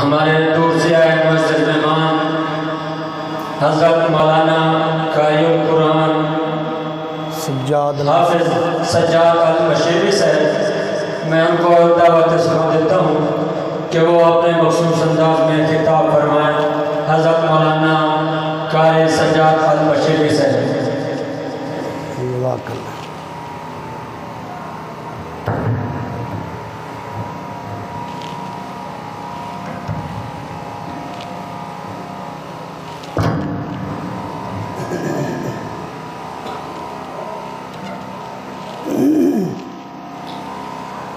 ہمارے دور سے آئے معزز مہمان حضرت مولانا قاری القرآن حافظ سجاد البشیری صاحب، میں ان کو دعوت سلام دیتا ہوں کہ وہ اپنے مخصوص انداز میں خطاب فرمائیں۔ حضرت مولانا قاری سجاد البشیری صاحب۔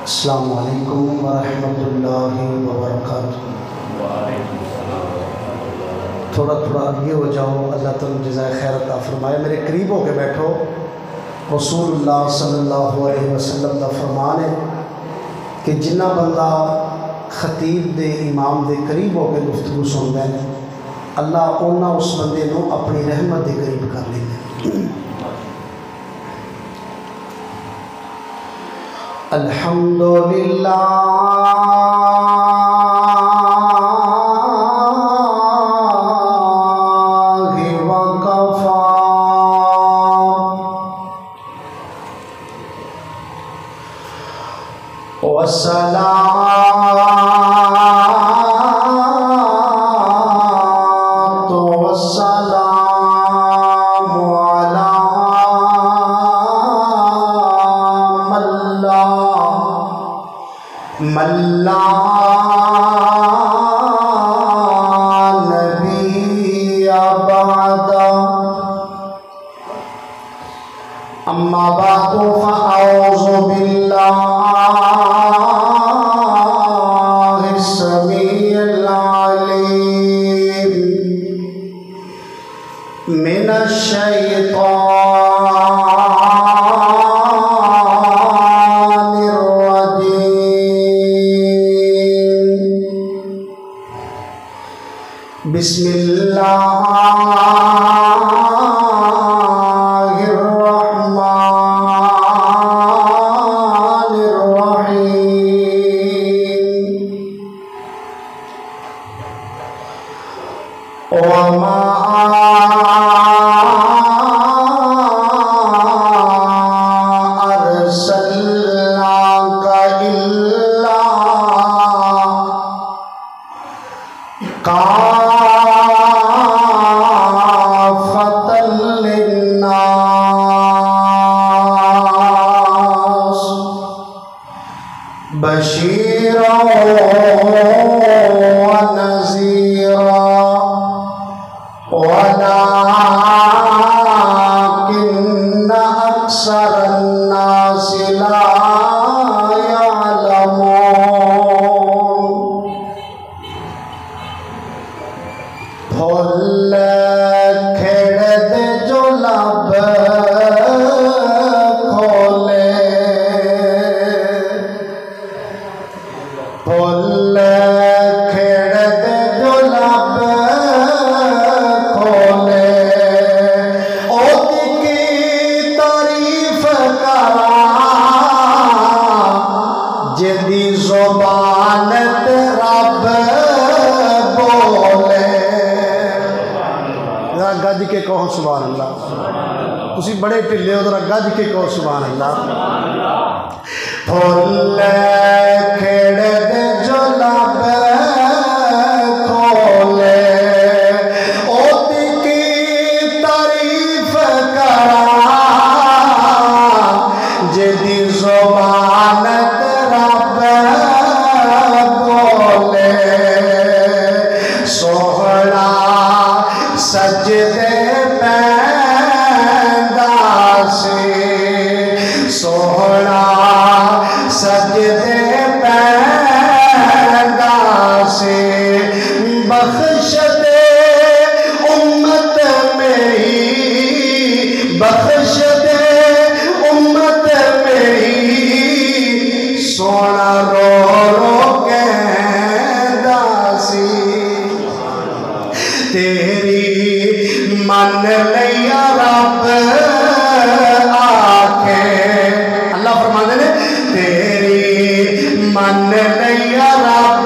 السلام علیکم ورحمۃ اللہ وبرکاتہ۔ تھوڑا آگے ہو جاؤ، اللہ تعالیٰ جزائے خیر عطا فرمائے۔ میرے قریب ہو کے بیٹھو۔ رسول اللہ صلی اللہ علیہ وسلم کا فرمان ہے کہ جنہ بندہ خطیب دے امام دے قریب ہو کے گفتگو سنتا ہے، اللہ اونا اس بندے نو اپنی رحمت دے قریب کر لیں گے۔ الحمدللہ وکفا والصلاة والسلام على من لا نبی بعد۔ اما بعد فاعوذ باللہ السمیع العلیم من الشیطان بسم اللہ الرحمن الرحیم۔ وما ارسلناک الا بشیرا ونذیرا ولکن اکثر الناس لا یعلمون۔ پھول کھڑ دے جو لب کھولے، پھول کھڑ دے جو لب کھولے، اوتی کی تعریف کرا جدی زبان تے رب بولے۔ ذرا گج کے کہو سبحان اللہ۔ تسی بڑے ٹھلے ہو، ذرا گج کے کہو سبحان اللہ۔ پھول کھڑ دے جو لب کھولے، اوتی کی تعریف کرا جدی زبان تے رب بولے۔ سوہنا سجدے پیندا سی، سوہنا سجدے پیندا سی، بخش دے امت میری، بخش دے امت میری، سونا رو رو کہندا سی، تیری من لیا رب آکھے۔ اللہ فرمانے نے تیری من لیا رب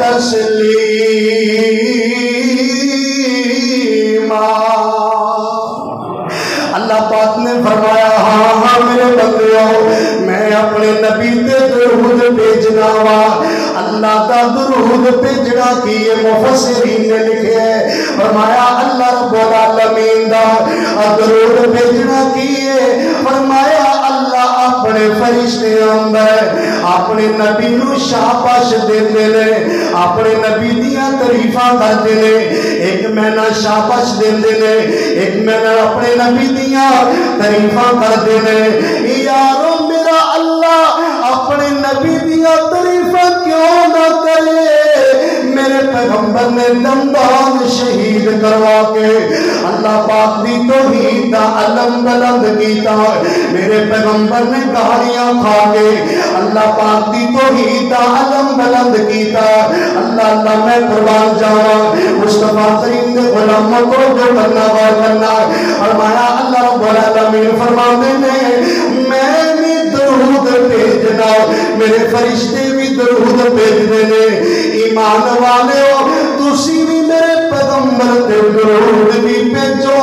تسلیما۔ اللہ پاک نے فرمایا ہاں میرے بندیوں میں اپنے نبی تے درود بھیجنا وا۔ اللہ دا درود بھیجنا کی یہ مفسرین نے لکھے ہے، فرمایا اللہ رب العالمین دا درود بھیجنا کی ہے، فرمایا اللہ اپنے فرشتے اندر اپنے نبی نو شاباش دیندے نے، اپنے نبی دیاں تعریفاں کردے نے، ایک مہینہ شاباش دیندے نے، ایک مہینہ اپنے نبی دیاں تعریفاں کردے نے۔ یارو میرا اللہ اپنے نبی دیاں تعریفاں کیوں نہ کرے؟ میرے پیغمبر نے دندان شہید کروا کے اللہ پاک دی توحید دا علم بلند کیتا، میرے پیغمبر نے گالیاں کھا کے اللہ پاک دی توحید دا علم بلند کیتا۔ اللہ اللہ میں قربان جاواں مصطفیٰ کریم دے غلاموں کو جو کرنا غور کرنا، فرمایا اللہ رب العالمین فرماندے نے میں بھی درود بھیجنا، میرے فرشتے بھی درود بھیجنے نے۔ ایمان والے ہو تسی بھی میرے پیغمبر تے درود بھی بھیجو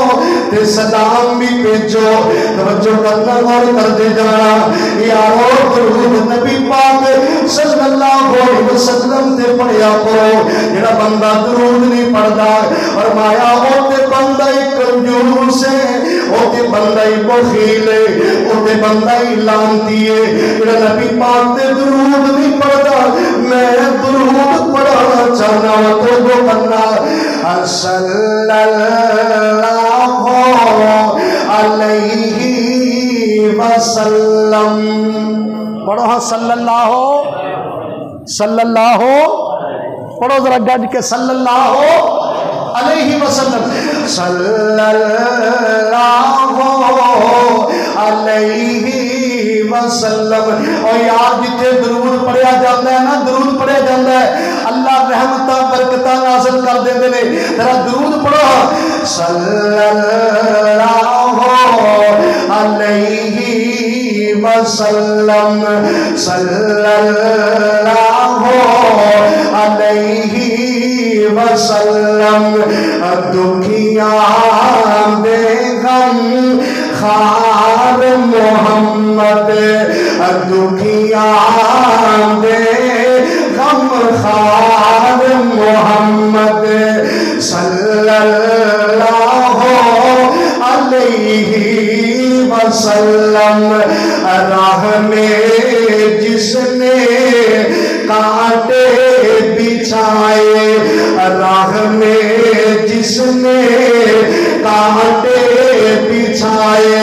تے سلام بھی بھیجو۔ توجہ کرنا غور کر دے جانا یارو، درود نبی پاک صلی اللہ علیہ وسلم تے پڑھیا کرو۔ جڑا بندہ درود نہیں پڑھدا فرمایا او تے بندہ کنجوس ہے، او تے بندہ بخیل ہے، او تے بندہ لعنتی ہے۔ جڑا نبی پاک تے درود نہیں پڑھدا میں درود پڑھانا چاہنا تو وہ بندہ صلی اللہ علیہ وسلم پڑھو ہاں صلی اللہ پڑھو ذرا گج کے صلی اللہ علیہ وسلم، صلی اللہ علیہ وسلم۔ اور یار جتنے درود پڑھیا جاتا ہے نا، درود پڑھیا جاتا ہے اللہ رحمتہ برکتہ نازل کر دیندے نے۔ ذرا درود پڑھو صلی اللہ علیہ وسلم، صلی اللہ علیہ وسلم۔ دکھیاں دے غم خار محمد، دکھیاں دے غم خار محمد، صلی اللہ علیہ وسلم۔ راہ میں جس نے کانٹے بچھائے، راہ میں جس نے کانٹے بچھائے،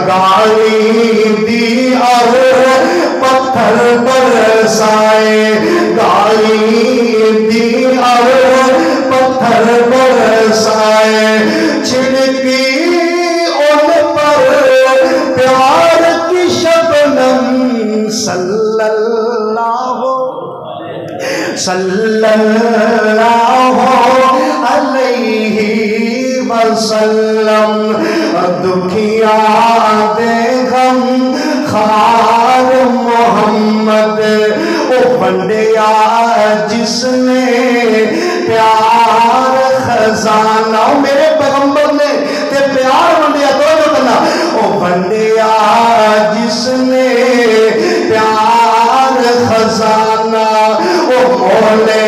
گالی دی اور پتھر برسائے، گالی دی اور پتھر برسائے، چھڑکی ان پر پیار کی شبنم، صلی اللہ علیہ وسلم۔ دکھیاں دے غم خار محمد، او بندیا جس نے پیار خزانہ، میرے پیغمبر نے تے پیار بندیا تو جو کرنا، او بندیا جس نے پیار خزانہ، او مولے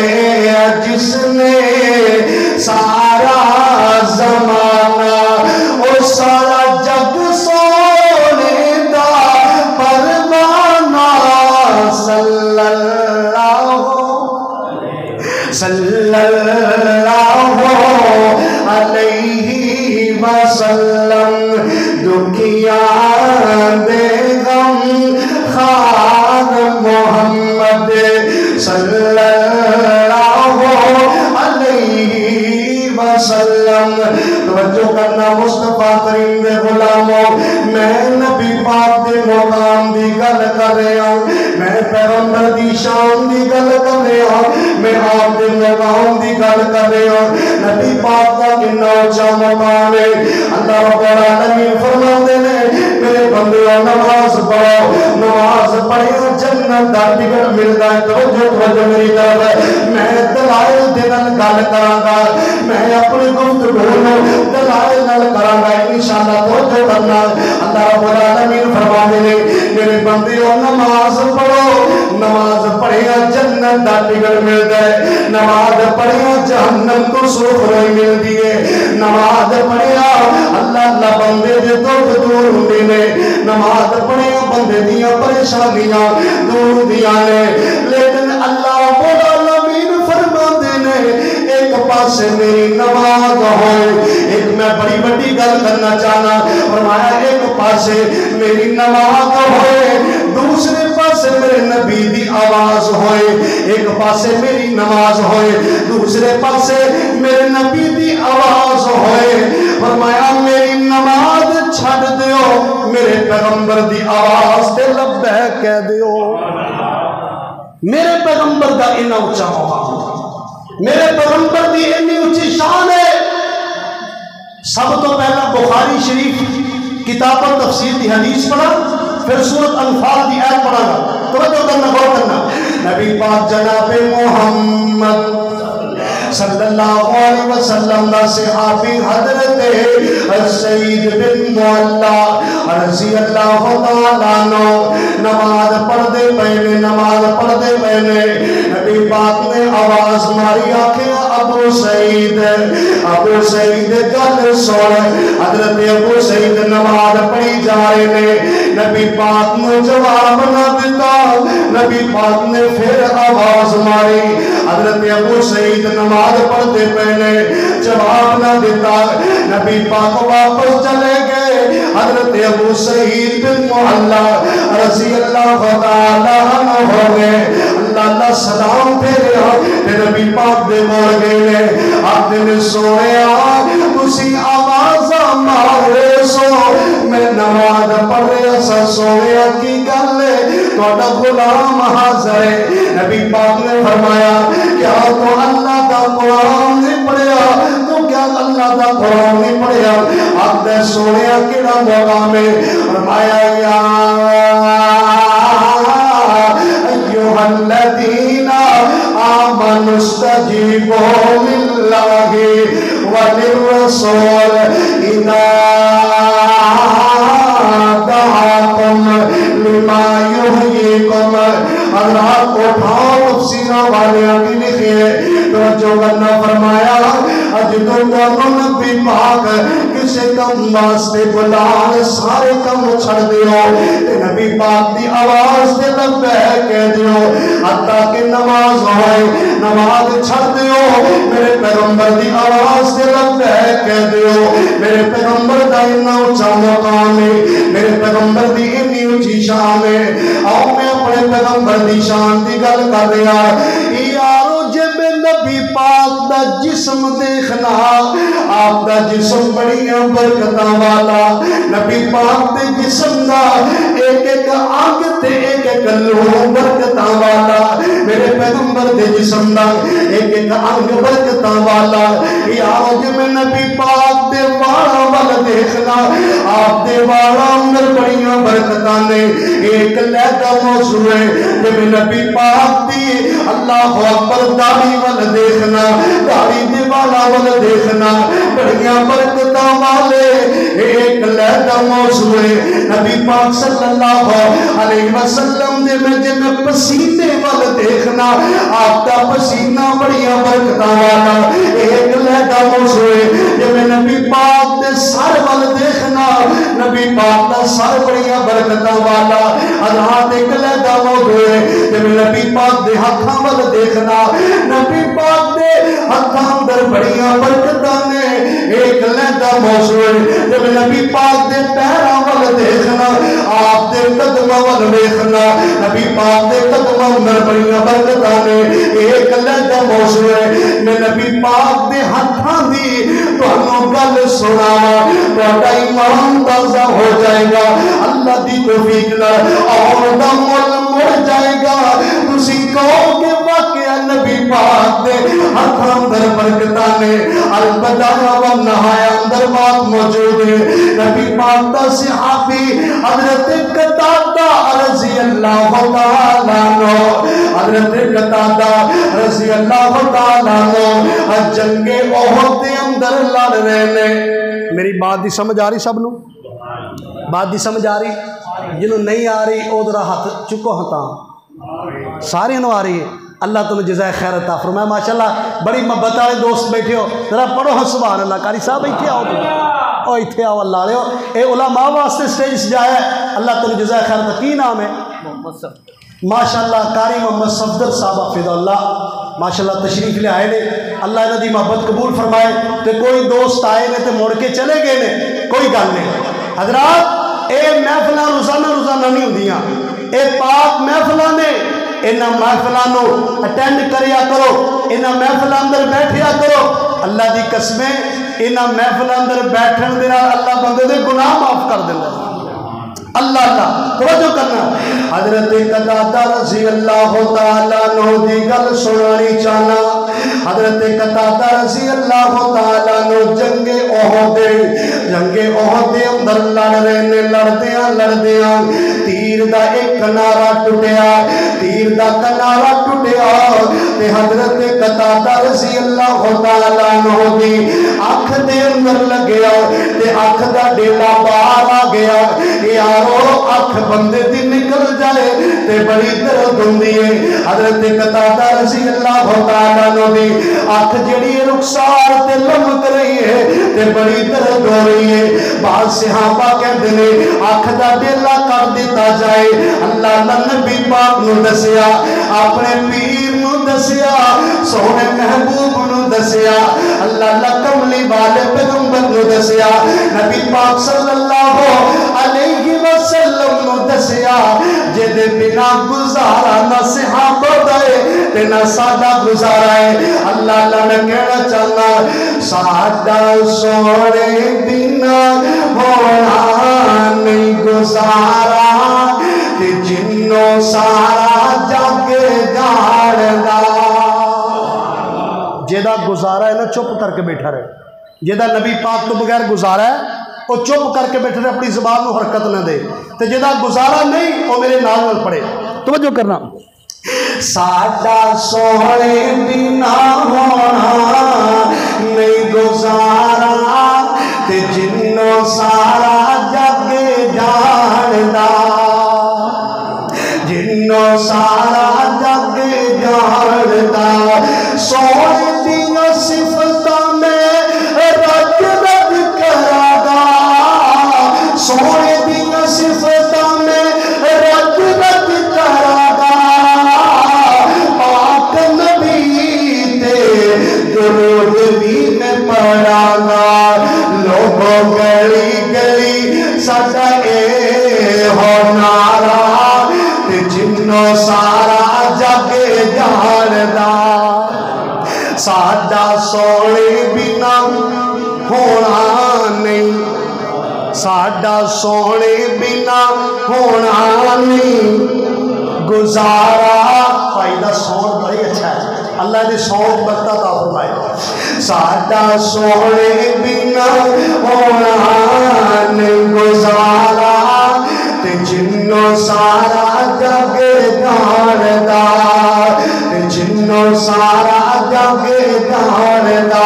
جس نے سارا زمانہ، او سارا جگ سونے دا پروانہ، صلی اللہ علیہ وسلم۔ دکھیاں دے غم خار محمد، صلی اللہ علیہ وسلم۔ توجہ کرنا مصطفیٰ کریم دے غلاموں، میں نبی پاک دے مقام دی گل کر رہا ہوں، میں پیغمبر دی شان دی گل کر رہا ہوں، میں آپ دے مقام دی گل کر رہا ہوں۔ نبی پاک دا کنا اونچا مقام ہے۔ اللہ رب العالمین فرماتے ہیں میرے بندیوں نماز پڑھو، نماز پڑھو جنت دا ٹکٹ ملتا ہے۔ توجہ میری طرف ہے، میں دلائل دے نال گل کراں گا، میں اپنی گفتگو نوں دلائل نال کراں گا انشاءاللہ۔ توجہ کرنا، اللہ رب العالمین فرماتے ہیں میرے بندیوں نماز پڑھو، نماز پڑھیا جنت دا ٹکٹ ملتا ہے، نماز پڑھیا جہنم تو سوکھ ملتی ہے، نماز پڑھیا اللہ بندے دے دکھ دور ہوندے نے، نماز پڑھیا بندے دیاں پریشانیاں دور ہوندیاں نے۔ لیکن اللہ رب العالمین فرماندے نے ایک پاسے میری نماز ہوئے، ایک میں بڑی بڑی گل کرنا چاہنا، فرمایا ایک پاسے میری نماز ہوئے، دوسرے پاسے میرے نبی دی آواز ہوئے، ایک پاسے میری نماز ہوئے، دوسرے پاسے میرے نبی دی آواز ہوئے۔ فرمایا میری نماز چھڑ دیو، میرے پیغمبر دی آواز تے لبیک کہہ دیو۔ میرے پیغمبر دا انہا اونچا مقام، میرے پیغمبر دی اتنی اونچی شان ہے۔ سب تو پہلا بخاری شریف کتاب اور تفسیر دی حدیث پڑھا، پھر سورۃ انفال دی آیت پڑھا گا۔ توجہ کرنا، غور کرنا۔ نبی پاک جناب محمد صلی اللہ علیہ وسلم دا صحابی حضرت سعید بن معلا رضی اللہ تعالیٰ عنہ نماز پڑھ دے پہنے، نماز پڑھ دے پہنے، نبی پاک نے آواز ماری آکھیں ابو سعید، ابو سعید گل سن۔ حضرت ابو سعید نماز پڑھی جا رہے نے، نبی پاک نے جواب نہ دیتا، نبی پاک نے پھر آواز ماری، حضرت ابو سعید نماز پڑھتے پہلے جواب نہ دیتا، نبی پاک واپس چلے گئے۔ حضرت ابو سعید بن معلا رضی اللہ تعالیٰ عنہ ہو گئے، اللہ سلام پھیرے ہو، نبی پاک دے مار گئے، آپ نے سویا تسی آواز مارے سو، میں نماز پڑھ رہا سا سویا کی گلے توڑا غلام حاضر ہے۔ نبی پاک نے فرمایا کیا تو اللہ دا قرآن نہیں پڑھیا، تو کیا اللہ دا قرآن نہیں پڑھیا؟ آپ نے سویا کیڑا مقام ہے؟ فرمایا یا ایوہ الذین آمنوا استجیبوا للہ وللرسول اذا دعاکم لما یحییکم۔ اللہ کو اٹھاؤ تفسیرہ والے ابھی لکھئے تو جو کرنا فرمایا اج تو دونوں نبی پاک کسے کم واسطے بلان سارے کم چھڑ دیو، نبی پاک دی آواز دے لبیک کہہ دیو، حتیٰ کہ نماز ہوئے نماز چھڑ دیو، میرے پیغمبر دی آواز دے لبیک کہہ دیو۔ میرے پیغمبر دا اتنا اونچا مقام ہے، میرے پیغمبر دی اتنی اونچی شان ہے۔ آؤ میں اپنے پیغمبر دی شان دی گل کر رہا، یارو جب نبی پاک دا جسم دیکھنا، آپ دا جسم بڑی برکتاں والا، نبی پاک دے جسم دا ایک ایک آنگ تے ایک ایک لوہ برکتاں والا، میرے پیغمبر دے جسم دا ایک ایک آنگ برکتاں والا۔ یارو جب نبی پاک دے وارا والا دیکھنا، آپ دے وارا اندر بڑیاں برکتاں نے، ایک لہدہ موضوع ہے جب نبی پاک دی اللہ اکبر داڑھی والا دیکھنا، داڑھی دی والا والا دیکھنا، بڑیاں برکتاں والے ایک لہدہ موضوع ہے۔ نبی پاک صلی اللہ علیہ وسلم دے میں جب پسینے والا دیکھنا، آپ کا پسینہ بڑیاں برکتاں والا ایک لہدہ موضوع ہے۔ جب نبی پاک دے سر والا دیکھنا، نبی پاک دا سر بڑیاں برکتاں والا اللہ ایک لہدہ موضوع ہے۔ جب نبی پاک دے ہاتھاں والا دیکھنا، نبی پاک دے ہاتھاں اندر بڑیاں برکتاں نے ایک لہدہ موضوع ہے۔ جب نبی پاک دے پیراں والا دیکھنا، آپ دے قدماں والا دیکھنا، نبی پاک دے قدماں اندر بڑیاں برکتاں نے ایک لہدہ موضوع ہے۔ میں نبی پاک دے ہاتھاں دی تانوں گل سناواں، تہاڈا ایمان تازہ ہو جائے گا اللہ دی توفیق نال، اور دا مول مڑ جائے گا، تسی کہو کہ واقعہ نبی پاک پاک دے ہاتھ اندر برکتاں نے البدایا و نہایا اندر بات موجود ہے نبی پاک دا صحابی حضرت قتادہ رضی اللہ تعالیٰ عنہ حضرت قتادہ رضی اللہ تعالیٰ عنہ جنگ احد دے اندر لڑ رہے نے میری بات دی سمجھ آ رہی سب نو بات دی سمجھ آ رہی جنہوں نہیں آ رہی او ذرا ہاتھ چکو ہتاں سارے نو آ رہی ہے اللہ تمہیں جزائے خیر عطا فرمائے ماشاءاللہ بڑی محبت والے دوست بیٹھے ہو ذرا پڑھو ہاں سبحان اللہ قاری صاحب ایتھے آؤ او ایتھے آؤ اللہ علیہ اے علماء واسطے سٹیج سجایا ہے اللہ تمہیں جزائے خیر عطا کی نام ہے ماشاءاللہ قاری محمد صفدر صاحب حفظ اللہ ماشاءاللہ تشریف لے آئے نے اللہ انہاں دی محبت قبول فرمائے تے کوئی دوست آئے نے تے مڑ کے چلے گئے نے کوئی گل نہیں حضرات اے محفلاں روزانہ نہیں ہوندیاں اے پاک محفلاں نے انہاں محفلاں نو اٹینڈ کریا کرو انہاں محفلاں اندر بیٹھیا کرو اللہ دی قسمیں انہاں محفلاں اندر بیٹھن دے نال اللہ بندے دے گناہ معاف کر دیندا اللہ اللہ توجہ کرنا حضرت قتادہ رضی اللہ تعالیٰ عنہ دی گل سنانی چاہنا حضرت قتادہ رضی اللہ تعالیٰ عنہ جنگ احد دے اندر لڑ رہے نے لڑدیاں تیر دا ایک کنارہ ٹوٹیا تے حضرت قتادہ رضی اللہ تعالیٰ عنہ دی اکھ دے اندر لگیا تے اکھ دا ڈیلا باہر آ گیا یارو اکھ بندے دی نکل جائے تے بڑی درد ہوندی ہے حضرت قتادہ رضی اللہ تعالیٰ عنہ دی اکھ جڑی رخسار تے لمک رہی ہے تے بڑی درد ہو رہی ہے بعض صحابہ کہتے نے اکھ دا ڈیلا کر دیتا جائے اللہ نبی پاک نو دسیا اپنے پیر نو دسیا سونے محبوب نو دسیا اللہ کملی والے پیغمبر نو دسیا نبی پاک صلی اللہ علیہ وسلم نو دسیا جدے بنا گزارا نہ صحابہ دے تے نہ سادہ گزارا ہے اللہ میں کہنا چاہنا سادہ سوڑے بنا ہونا نہیں گزارا تے جنوں سارا جگ جاڑدا جیدہ گزارا ہے نا چپ کر کے بیٹھا رہے جیدہ نبی پاک تو بغیر گزارا ہے وہ چپ کر کے بیٹھے رہے اپنی زبان کو حرکت نہ دے تو جیدہ گزارا نہیں وہ میرے نال نال پڑے توجہ کرنا سادہ سوڑے بنا ہونا نہیں گزارا تے جنوں سارا جگ جاڑدا جنوں سارا جگ جاڑدا سوڑے دیاں صفتاں میں رج رج کرا گا سوڑے دیاں صفتاں میں رج رج کرا گا پاک نبی تے درود بھی میں پڑھا گا لوگوں گلی گلی سدا اے ہو نعرہ تے جنوں سارا جگ جاڑدا سادہ سوڑے بنا ہونا نہیں سادہ سوڑے بنا ہونا نہیں گزارا فائدہ سون بڑی اچھا ہے اللہ نے سون برکت عطا فرمائے سادہ سوڑے بنا ہونا نہیں گزارا تے جنوں سارا جگ جاڑدا تے جنوں سارا جگ جاڑدا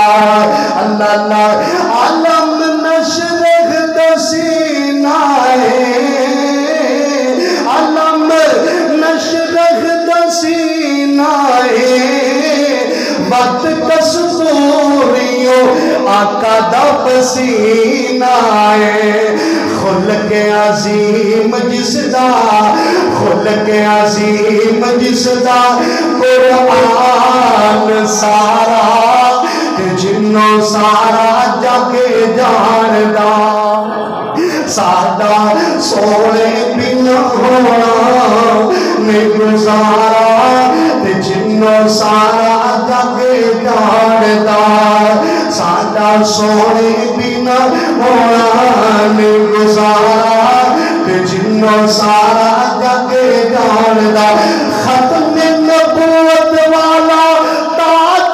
اللہ اللہ عالم نشرح دسینہ عالم نشرح دسینہ وقت کستوریوں آقا دا پسینہ خلق عظیم جس دا خلق عظیم جس دا قرآن سارا تے جنوں سارا جگ جاڑدا سادہ سوڑے بنا ہونا نہیں گزارا تے جنوں سارا جگ جاڑدا سادہ سوڑے بنا ہونا نہیں گزارا تے جنوں سارا جگ جاڑدا ختم نبوت والا تاج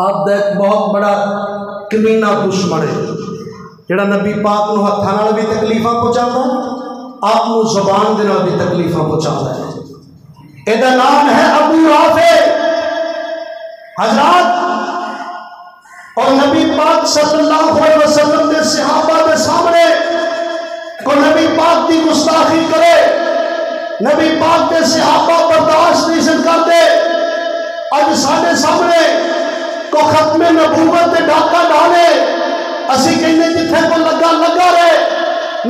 آپ دا ایک بہت بڑا کمینہ دشمن ہے جڑا نبی پاک نو ہتھاں نال بھی تکلیفاں پہنچاتا ہے، آپ نو زبان دے نال بھی تکلیفاں پہنچاتا ہے۔ اے دا نام ہے ابو رافع۔ حضرات، اور نبی پاک صلی اللہ علیہ وسلم دے صحابہ دے سامنے کو نبی پاک دی گستاخی کرے، نبی پاک دے صحابہ برداشت نہیں کرتے۔ اج ساڈے سامنے کو ختم نبوت تے ڈاکہ ڈالے، اسی کہنے جتھے کو لگا لگا رہے۔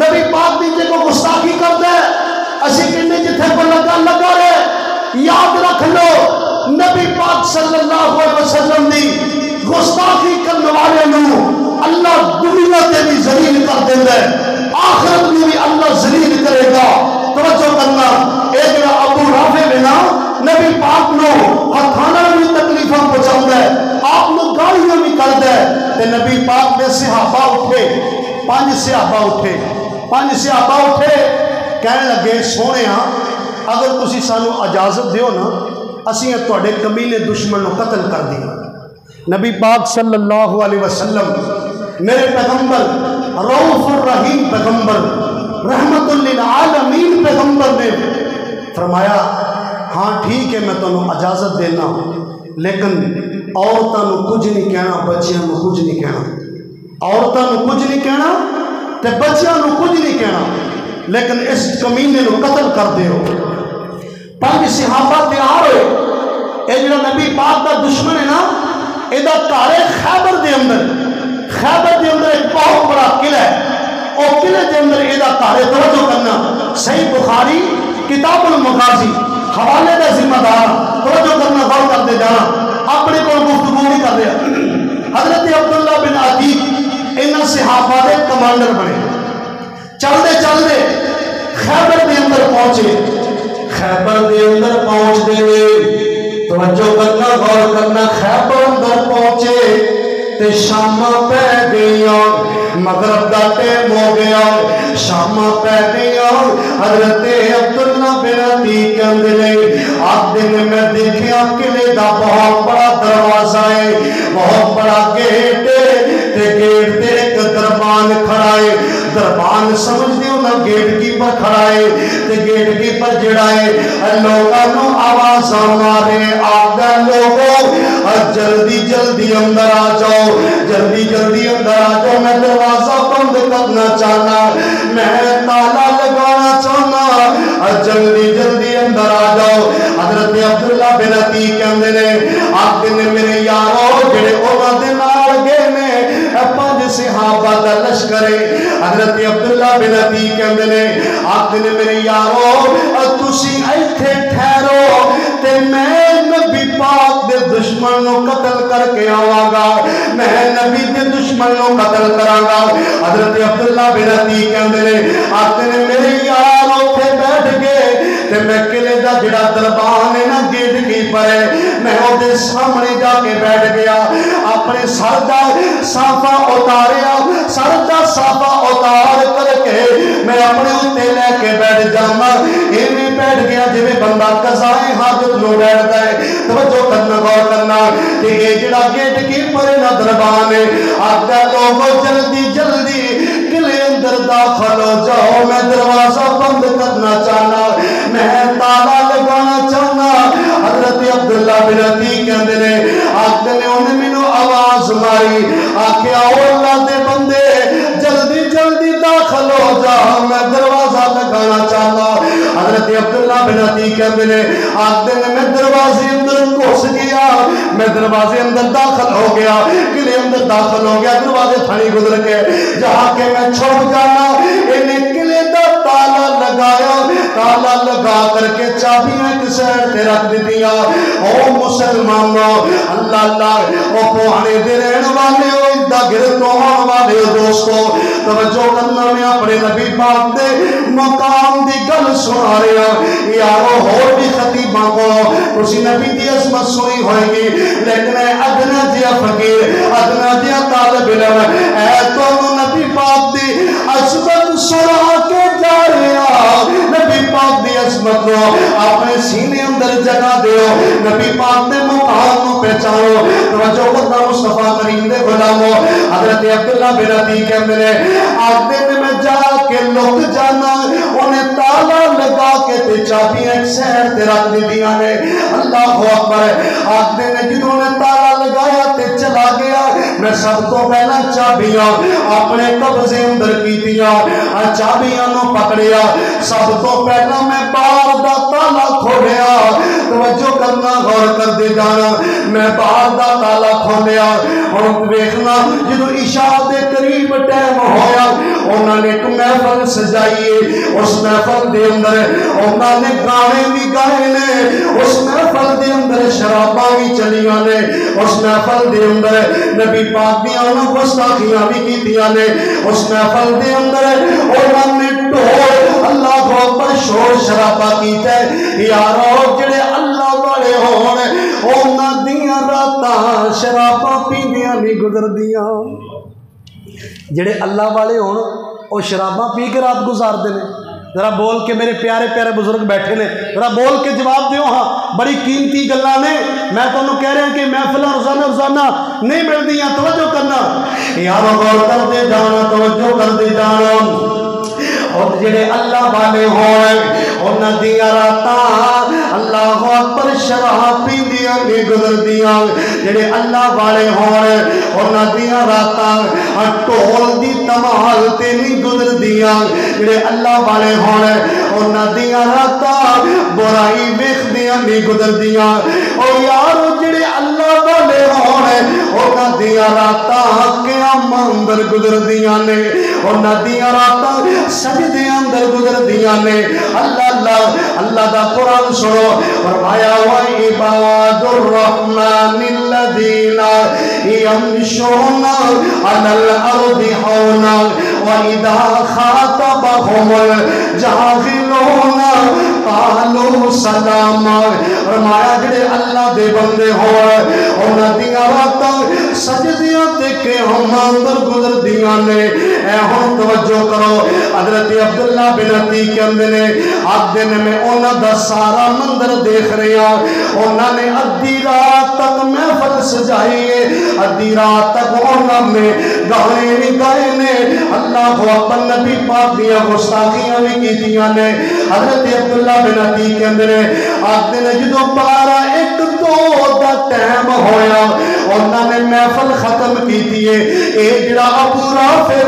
نبی پاک دی جے کو گستاخی کرتا ہے، اسی کہنے جتھے کو لگا لگا رہے۔ یاد رکھ لو، نبی پاک صلی اللہ علیہ وسلم دی گستاخی کرنے والے نو اللہ دنیا تے بھی ذلیل کر دیندا ہے، آخرت میں بھی اللہ ذلیل کرے گا۔ توجہ کرنا، اے جڑا ابو رافع بنا نبی پاک نو ہتھاں نال بھی تکلیفاں پہنچاوندا ہے، آپ نو گالیاں بھی کردا ہے۔ تے نبی پاک دے صحابہ اٹھے، پانچ صحابہ اٹھے کہنے لگے، سونےاں اگر تسی سانو اجازت دیو نا، اسی تواڈے کمینے دشمن نو قتل کر دیاں۔ نبی پاک صلی اللہ علیہ وسلم میرے پیغمبر رؤوف الرحیم پیغمبر رحمت للعالمین پیغمبر نے فرمایا، ہاں ٹھیک ہے میں تمہیں اجازت دینا، لیکن عورتوں کو کچھ نہیں کہنا، بچیاں کو کچھ نہیں کہنا، عورتوں کو کچھ نہیں کہنا تے بچیاں کو کچھ نہیں کہنا، لیکن اس کمینے کو قتل کر دیو۔ پانچ صحابہ تیار ہوئے۔ اے جڑا نبی پاک دا دشمن ہے نا، ادا گھر ہے خیبر دے اندر، خیبر دے اندر ایک بہت بڑا قلعہ ہے، اور قلعے دے اندر ادا گھر ہے۔ توجہ کرنا، صحیح بخاری کتاب المغازی حوالے دا ذمہ دار، توجہ کرنا، غور کرتے جانا، اپنے کو گفتگو نہیں کر رہا۔ حضرت عبداللہ بن عتیق انہاں صحابہ دے کمانڈر بنے۔ چلتے چلتے خیبر دے اندر پہنچے، خیبر دے اندر پہنچ دے، توجہ کرنا، غور کرنا، خیبر اندر پہنچے تے شامہ پہ گئیاں، مغرب دا ٹائم ہو گیا، شامہ پہ گئیاں۔ حضرت عبداللہ بن عتیق کہندے نے، آپ دن میں دیکھیا قلعے دا بہت بڑا دروازہ ہے، بہت بڑا گیٹ ہے، تے گیٹ تے ایک دربان کھڑا ہے۔ دربان سمجھ دیو نا، گیٹ کیپر کھڑا ہے، تے گیٹ کیپر جڑا ہے لوگاں نو آواز مارے، آگا لوگو جلدی جلدی اندر آ جاؤ، جلدی جلدی اندر آ جاؤ، میں دروازہ بند کرنا چاہنا، میں تالا لگانا چاہنا، جلدی جلدی اندر آ جاؤ۔ حضرت عبداللہ بن عتیق کہندے نے، آپ نے میرے یارو جڑے انہاں دے نال گئے نے پانچ صحابہ دا لشکر ہے۔ حضرت عبداللہ بن عتیق کہندے نے، آپ نے میرے یارو تسی ایتھے ٹھہرو تے میں نبی پاک دے دشمن نو قتل کر کے آواں گا، میں نبی دے دشمن نو قتل کراں گا۔ حضرت عبداللہ بن عتیق کہندے نے، آپ نے میرے یار اوتھے بیٹھ گئے تے میں قلعے دا جڑا دربان ہے نا، گیٹ کیپر ہے، میں او دے سامنے جا کے بیٹھ گیا، اپنے سر دا صافہ اتاریا، سر دا صافہ اتار کر کے میں اپنے اوتے لے کے بیٹھ جاواں، ایویں بیٹھ گیا جویں بندہ قضائے حاجت نو بیٹھدا ہے۔ توجہ کرنا، غور کرنا، تے اے جڑا گیٹ کیپر ہے نا دربان ہے، آکھدا لوگو جلدی جلدی قلعے اندر داخل ہو جاؤ، میں دروازہ بند کرنا چاہنا، میں تالا لگانا چاہنا۔ حضرت عبداللہ بن عتیق کہندے نے، آکھدے نے انہیں مینوں آواز ماری، آکھیا او اللہ دے بندے جلدی جلدی داخل ہو جا، میں دروازہ لگانا چاہتا۔ حضرت عبداللہ بن عتیق کہندے نے، آکھدے نے میں دروازے اندر گھس گیا، میں دروازے اندر داخل ہو گیا، قلعے اندر داخل ہو گیا، دروازے تھانی گزر کے جہاں کہ میں چھپ جانا، انہیں قلعے دا تالا لگایا، تالا لگا کر کے چابیاں ایک سائڈ تے رکھ دیتیاں۔ او مسلمانوں، اللہ اللہ، او پوہانے دے رہن والے ہو، دا گرد ہونے والے ہو دوستو، توجہ کرنا، میں اپنے نبی پاک دے مقام دی گل سنا رہا، یارو ہور بھی خطیباں کو اسی نبی دی عظمت سنی ہوئے گی، لیکن اے ادنا جیا فقیر، ادنا جیا طالب علم، اے تو نبی پاک دی عظمت سنا کے جا رہا، نبی پاک دی عظمت کو اپنے سینے اندر جگہ دیو، نبی پاک دے مقام کو پہچانو۔ توجہ کرنا، عبداللہ بن عتیق کہندے نے آخدے نے میں جا کے لک جانا انہیں تالا لگا کے تے چابیاں ایک سہر تے رکھ دیتیاں نے اللہ اکبر آخدے نے جدوں نے تالا لگایا تے چلا گیا میں سب تو پہلا چابیاں اپنے قبضے اندر کیتیاں چابیاں نو پکڑیا سب تو پہلا میں بار دا تالا کھولیا توجہ کرنا غور کر دے جانا میں بار دا تالا کھولیا اور ویکھنا جدوں عشاء دے قریب ٹائم ہویا انہاں نے ایک محفل سجائیے اس محفل دے اندر انہاں نے گانے بھی گائے نے اس محفل دے اندر شراباں بھی چلیاں نے اس محفل دے اندر نبی پاک دیاں گستاخیاں بھی کیتیاں نے اس محفل دے اندر انہاں نے ڈھول اللہ اکبر شور شرابا کیتا ہے یارو جڑے اللہ والے ہون انہاں دیاں راتاں شراباں پیندیاں نہیں گزردیاں جڑے اللہ والے ہون او شراباں پی کے رات گزاردے نے ذرا بول کے میرے پیارے پیارے بزرگ بیٹھے نے ذرا بول کے جواب دیو ہاں بڑی قیمتی گلاں نے میں تانوں کہہ رہا کہ محفلاں روزانہ نہیں ملدیاں توجہ کرنا یارو غور کر دے جانا توجہ کر دے جانا اور جڑے اللہ والے ہوئے انہاں دیاں راتاں اللہ اکبر شراب پیندیاں نہیں گزردیاں جڑے اللہ والے ہوئے انہاں دیاں راتاں ٹول دی تمال تے نہیں گزردیاں جڑے اللہ والے ہوئے انہاں دیاں راتاں برائی ویکھدیاں نہیں گزردیاں او یار جڑے اللہ والے ہوئے انہاں دیاں راتاں قیام اندر گزردیاں نے انہاں دیاں راتاں سجدے اندر گزردیاں نے اللہ دا قرآن سنو فرمایا وَعِبَادُ الرَّحْمَنِ الَّذِينَ يَمْشُونَ عَلَى الْأَرْضِ هَوْنًا وَإِذَا خَاطَبَهُمُ الْجَاهِلُونَ قَالُوا سَلَامًا فرمایا جڑے اللہ دے بندے ہوئے انہاں دیاں راتاں سجدیاں تے قیام اندر گزردیاں نے اے ہن توجہ کرو حضرت عبداللہ بن عتیق کہندے نے آخدے نے میں انہاں دا سارا منظر دیکھ رہا انہاں نے ادھی رات تک محفل سجائی ہے ادھی رات تک انہاں نے گانے بھی گائے نے اللہ اکبر نبی پاک دیاں گستاخیاں بھی کیتیاں نے حضرت عبداللہ بن عتیق کہندے نے آخدے نے جدوں 12-1-2 دا ٹائم ہویا انہاں نے محفل ختم کیتی ہے اے جڑا ابو رافع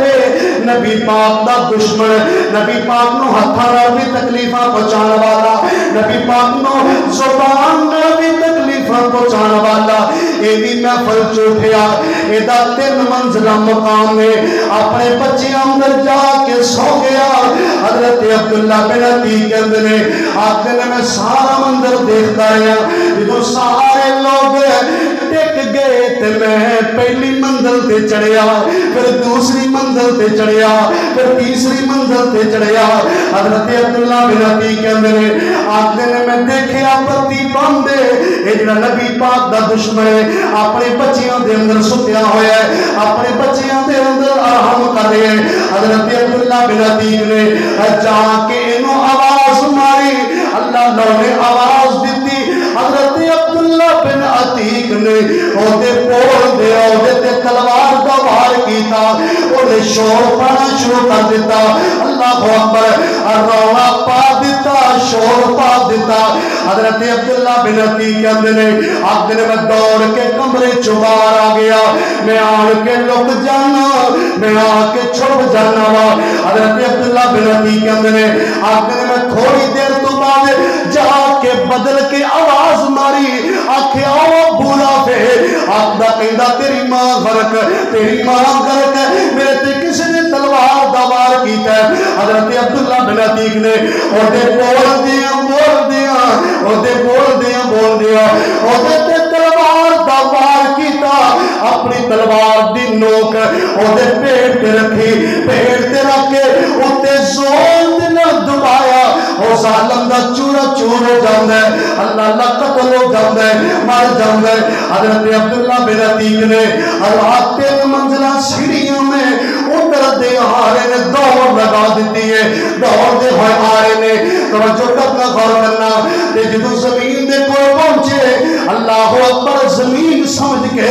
نبی پاک دا دشمن نبی پاک نو ہتھاں نال بھی تکلیفاں پہنچان والا نبی پاک نو زبان نال بھی تکلیفاں پہنچان والا اے بھی محفل چوٹھیا اے دا 3 منزلہ مقام ہے اپنے بچے اندر جا کے سو گیا حضرت عبداللہ بن عتیق کہندے نے آخدے نے میں سارا منظر دیکھتا رہا جدوں سارے لوگ ٹک گئے تے میں پہلی منزل تے چڑھیا پھر دوسری منزل تے چڑھیا پھر تیسری منزل تے چڑھیا حضرت عبداللہ بن عتیق کہندے نے آخدے نے میں دیکھیا پتی باندے اے جڑا نبی پاک دا دشمن ہے اپنے بچیاں دے اندر ستیا ہویا ہے اپنے بچیاں دے اندر آرام کر رہے ہیں حضرت عبداللہ بن عتیق نے جا کے انہوں آواز ماری اللہ نے آواز دیتی حضرت عبداللہ بن عتیق نے اودے پول دے اودے تے تلوار دا وار کیتا اودے شور پانا شروع کر دیتا اللہ اکبر رونا پا دیتا شور پا دیتا حضرت عبداللہ بن عتیق کہندے نے آخدے نے میں دوڑ کے کمرے چوں باہر آ گیا میں آن کے لک جانا میں آ کے چھپ جانا وا حضرت عبداللہ بن عتیق کہندے نے آخدے نے میں تھوڑی دیر تو بعد جا کے بدل کے آواز ماری آکھے آؤ بولا پہ آخدہ کہندہ تیری ماں غرق تیری ماں غرق میرے تے کسی نے تلوار دا وار کیتا ہے حضرت عبداللہ بن عتیق نے اودے بول دیا اودے تے تلوار دا وار کیتا اپنی تلوار دی نوک اودے پیٹ تے رکھی پیٹ تے رکھ کے اتے زور دے دبایا او ظالم دا چورا چور ہو جاندہ ہے اللہ قتل ہو جاندہ ہے مار جاندہ ہے حضرت عبداللہ بن عتیق نے اللہ 3 منزلہ سیڑھیوں میں اتر دے آرے نے دوڑ لگا دیتی ہے دوڑ دے ہوئے آرے نے توجہ کرنا غور کرنا تے جدو زمین دے کوئی پہنچے اللہ اکبر زمین سمجھ کے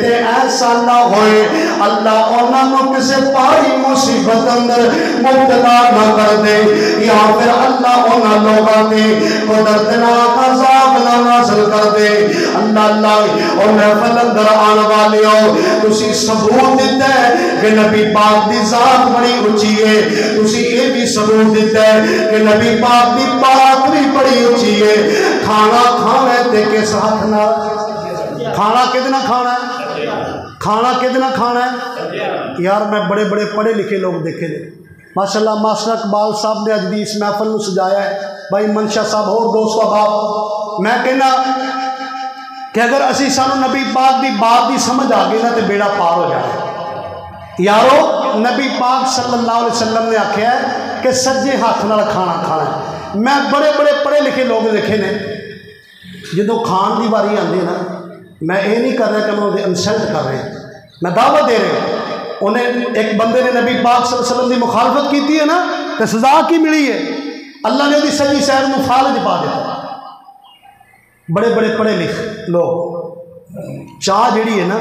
کہ ایسا نہ ہوئے اللہ انہوں کسی پاری مصیبت اندر مبتلا نہ کر دے، یا پھر اللہ انہوں لوگوں نے قدرتناک عذاب نہ نازل کر دے۔ اللہ اور محفل اندر آن والے ہو، تسی ثبوت دیتا ہے کہ نبی پاک دی ذات بڑی اچھی ہے، تسی یہ بھی ثبوت دیتا ہے کہ نبی پاک دی بات بھی بڑی اچھی ہے۔ کھانا کھانا تے کس ہاتھ نہ، کھانا کتنا کھانا ہے، کھانا کتنا کھانا ہے۔ یار میں بڑے بڑے پڑھے لکھے لوگ دیکھے دے، ماشاءاللہ ماسٹر اقبال صاحب نے اج دی اس محفل نو سجایا ہے، بھائی منشا صاحب اور دوست احباب، میں کہنا کہ اگر اسی سانو نبی پاک دی بات دی سمجھ آ گئی نا تو بیڑا پار ہو جائے۔ یارو نبی پاک صلی اللہ علیہ وسلم نے آکھیا ہے کہ سجے ہاتھ نال کھانا کھانا ہے۔ میں بڑے بڑے پڑھے لکھے لوگ دیکھے نے، جدو کھان دی باری آندی ہے نا، میں یہ نہیں کر رہا کہ میں انہیں انسلٹ کر رہے ہیں، میں دعوت دے رہے ہیں۔ انہیں ایک بندے نے نبی پاک صلی اللہ علیہ وسلم کی مخالفت کی ہے نا، تو سزا کی ملی ہے، اللہ نے وہ سجی سیر میں فالج پا دیتا۔ بڑے بڑے پڑھے لکھ لوگ چاہ جڑی ہے نا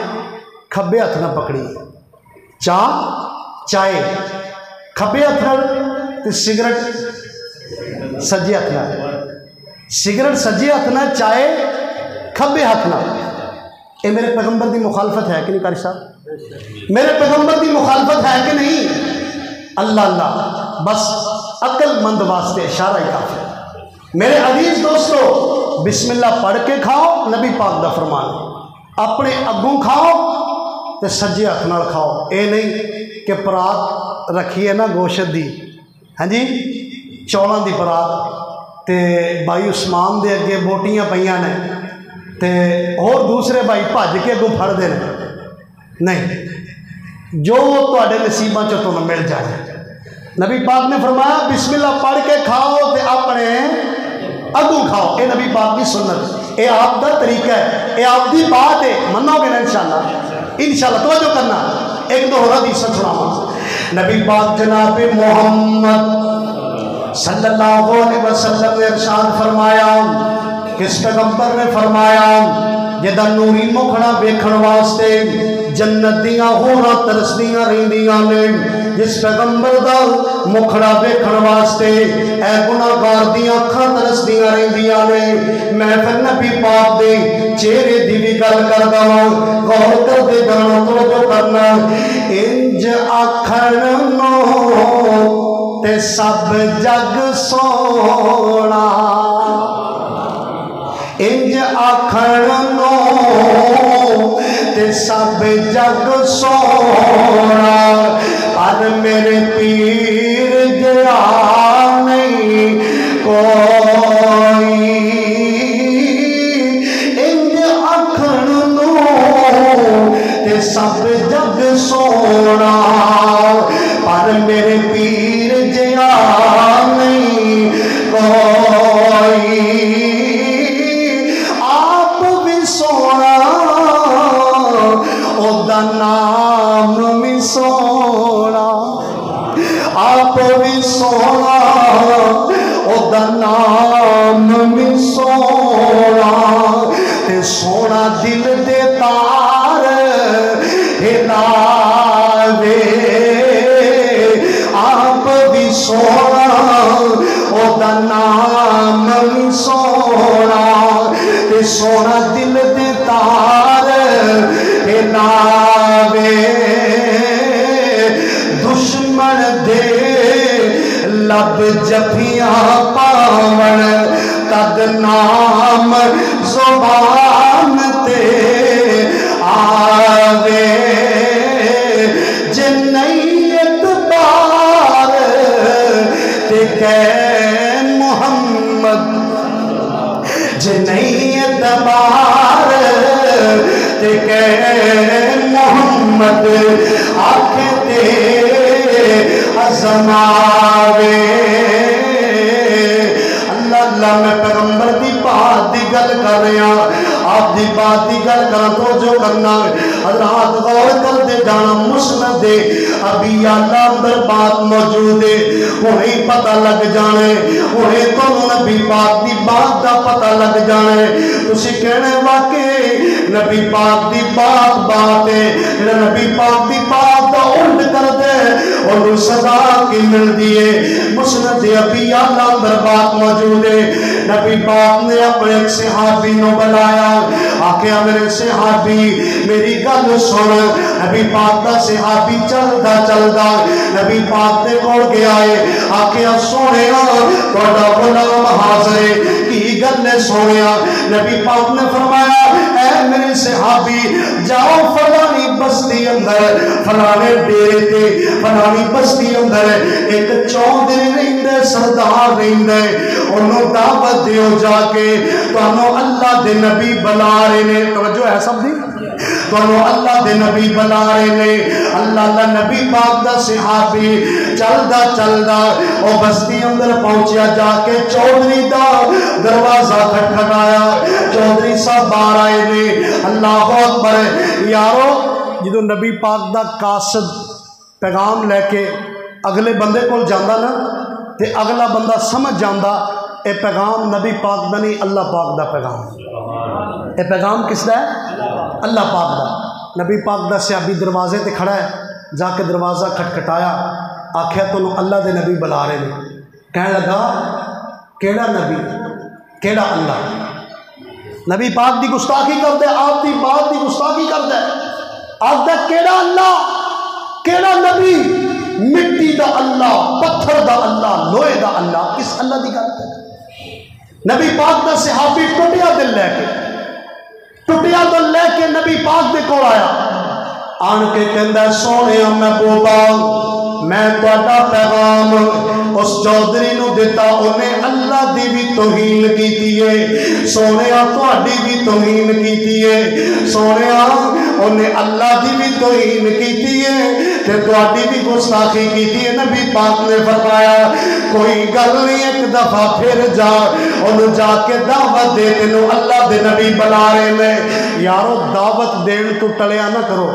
کھبے ہاتھ نہ پکڑی، چائے کھبے ہاتھ نہ، سگریٹ سجے ہاتھ نہ، سگریٹ سجے ہاتھ نہ، چائے کھبے ہاتھ نہ۔ یہ میرے پیغمبر دی مخالفت ہے کہ نہیں قاری صاحب؟ میرے پیغمبر دی مخالفت ہے کہ نہیں؟ اللہ اللہ، بس عقل مند واسطے اشارہ ہی کافی۔ میرے عزیز دوستو، بسم اللہ پڑھ کے کھاؤ، نبی پاک دا فرمان، اپنے اگوں کھاؤ تے سجے ہاتھ نال کھاؤ۔ اے نہیں کہ پرات رکھی ہے نا گوشت دی، ہاں جی چولاں دی پرات، تے بھائی عثمان دے اگے بوٹیاں پئیاں نے، تے اور دوسرے بھائی بھج کے اگوں پھڑ دے نہیں، جو تواڈے نصیباں چوں تمہیں مل جائے۔ نبی پاک نے فرمایا بسم اللہ پڑھ کے کھاؤ تے اپنے اگوں کھاؤ، اے نبی پاک کی سنت، اے آپ دا طریقہ ہے، اے آپ دی بات ہے، منو گے نا انشاءاللہ، انشاءاللہ توجہ کرنا۔ ایک دو اور حدیث سناواں۔ نبی پاک جناب محمد صلی اللہ علیہ وسلم نے ارشاد فرمایا، کس پیغمبر نے فرمایا جدا نوری مکھڑا ویکھن واسطے جنت دیاں ہوراں ترسدیاں رہندیاں نے، جس پیغمبر دا مکھڑا ویکھن واسطے اے گناہگار دیاں اکھاں ترسدیاں رہندیاں نے۔ میں پھر نبی پاک دے چہرے دی بھی گل کردا ہاں، غور کر دے گانا توجہ کرنا۔ انج آکھن نو تے سب جگ سونا، انج آکھن نو تے سب جگ سونا، پر میرے پیر گیا نہیں کوئی۔ انج آکھن نو تے سب جگ سونا، پر میرے پیر گیا نہیں کوئی۔ نام بھی سونا، آپ بھی سونا، او دا نام بھی سونا، تے سونا دل دے تار ہلاوے۔ آپ بھی سونا، او دا نام بھی سونا، تے سونا دل دے تار ہلاوے۔ دشمن دے لب جفیاں پاون، تد نام زبان تے آوے۔ جے نہیں اعتبار تے کہ محمد، جے نہیں اعتبار تے کہ محمد، آنکھیں تے ازماوے۔ اللہ اللہ، میں پیغمبر دی بات دی گل کر رہا، آپ دی بات دی گل کرن تو جو کرنا حضرات غور کر دے جانا مسند ابی اعلیٰ اندر بات موجود ہے انہیں پتہ لگ جانے انہیں تو نبی پاک دی بات دا پتہ لگ جانے تسی کہنے واقعی نبی پاک دی بات ہے نبی پاک دی بات دا الٹ کر دے انہوں سزا کی مل دیئے مسند ابی اعلیٰ اندر بات موجود ہے نبی پاک نے اپنے ایک صحابی نو بلایا آکھیا میرے صحابی میری گل سن نبی پاک دا صحابی چلدا نبی پاک دے کول گیا ہے آکھیا سونیا تہاڈا غلام حاضر ہے کی گل ہے سونیا نبی پاک نے فرمایا اے میرے صحابی جاؤ فلانی بستی اندر فلانے ڈیرے تے فلانی بستی اندر ایک چودھری رہندے سردار رہندے انہوں دعوت دیو جا کے تانوں اللہ دے نبی بلا رہے نے توجہ ہے سب دی تانوں اللہ دے نبی بلا رہے نے اللہ نبی پاک دا صحابی چلدا او بستی اندر پہنچیا جا کے چودھری دا دروازہ کھٹکھٹایا چودھری صاحب باہر آئے نے اللہ اکبر یارو جدو نبی پاک دا قاصد پیغام لے کے اگلے بندے کو جاندہ نا تے اگلا بندہ سمجھ جاندہ اے پیغام نبی پاک دا نہیں اللہ پاک دا پیغام اے پیغام کس دا ہے اللہ پاک دا نبی پاک دا صحابی دروازے تے کھڑا ہے جا کے دروازہ کھٹکھٹایا آکھیا تو اللہ دے نبی بلا رہے نے کہنے لگا کیڑا نبی کیڑا اللہ نبی پاک دی گستاخی کر دے آپ دی بات دی گستاخی کر دے آپ دا کیڑا اللہ کیڑا نبی مٹی دا اللہ پتھر دا اللہ لوہے دا اللہ کس اللہ دی گل ہے نبی پاک دا صحابی ٹوٹیا دل لے کے نبی پاک دے کول آیا آن کے کہندا سونے محبوبا میں تہاڈا پیغام اس چودھری نو دیتا انہیں اللہ دی بھی توہین کیتی ہے سونیا تہاڈی بھی توہین کیتی ہے سونیا انہیں اللہ دی بھی توہین کیتی ہے تے تہاڈی بھی گستاخی کیتی ہے نبی پاک نے فرمایا کوئی گل نہیں ایک دفعہ پھر جا انہوں جا کے دعوت دے تینوں اللہ دے نبی بلا رہے نے یارو دعوت دین تو ٹلیا نہ کرو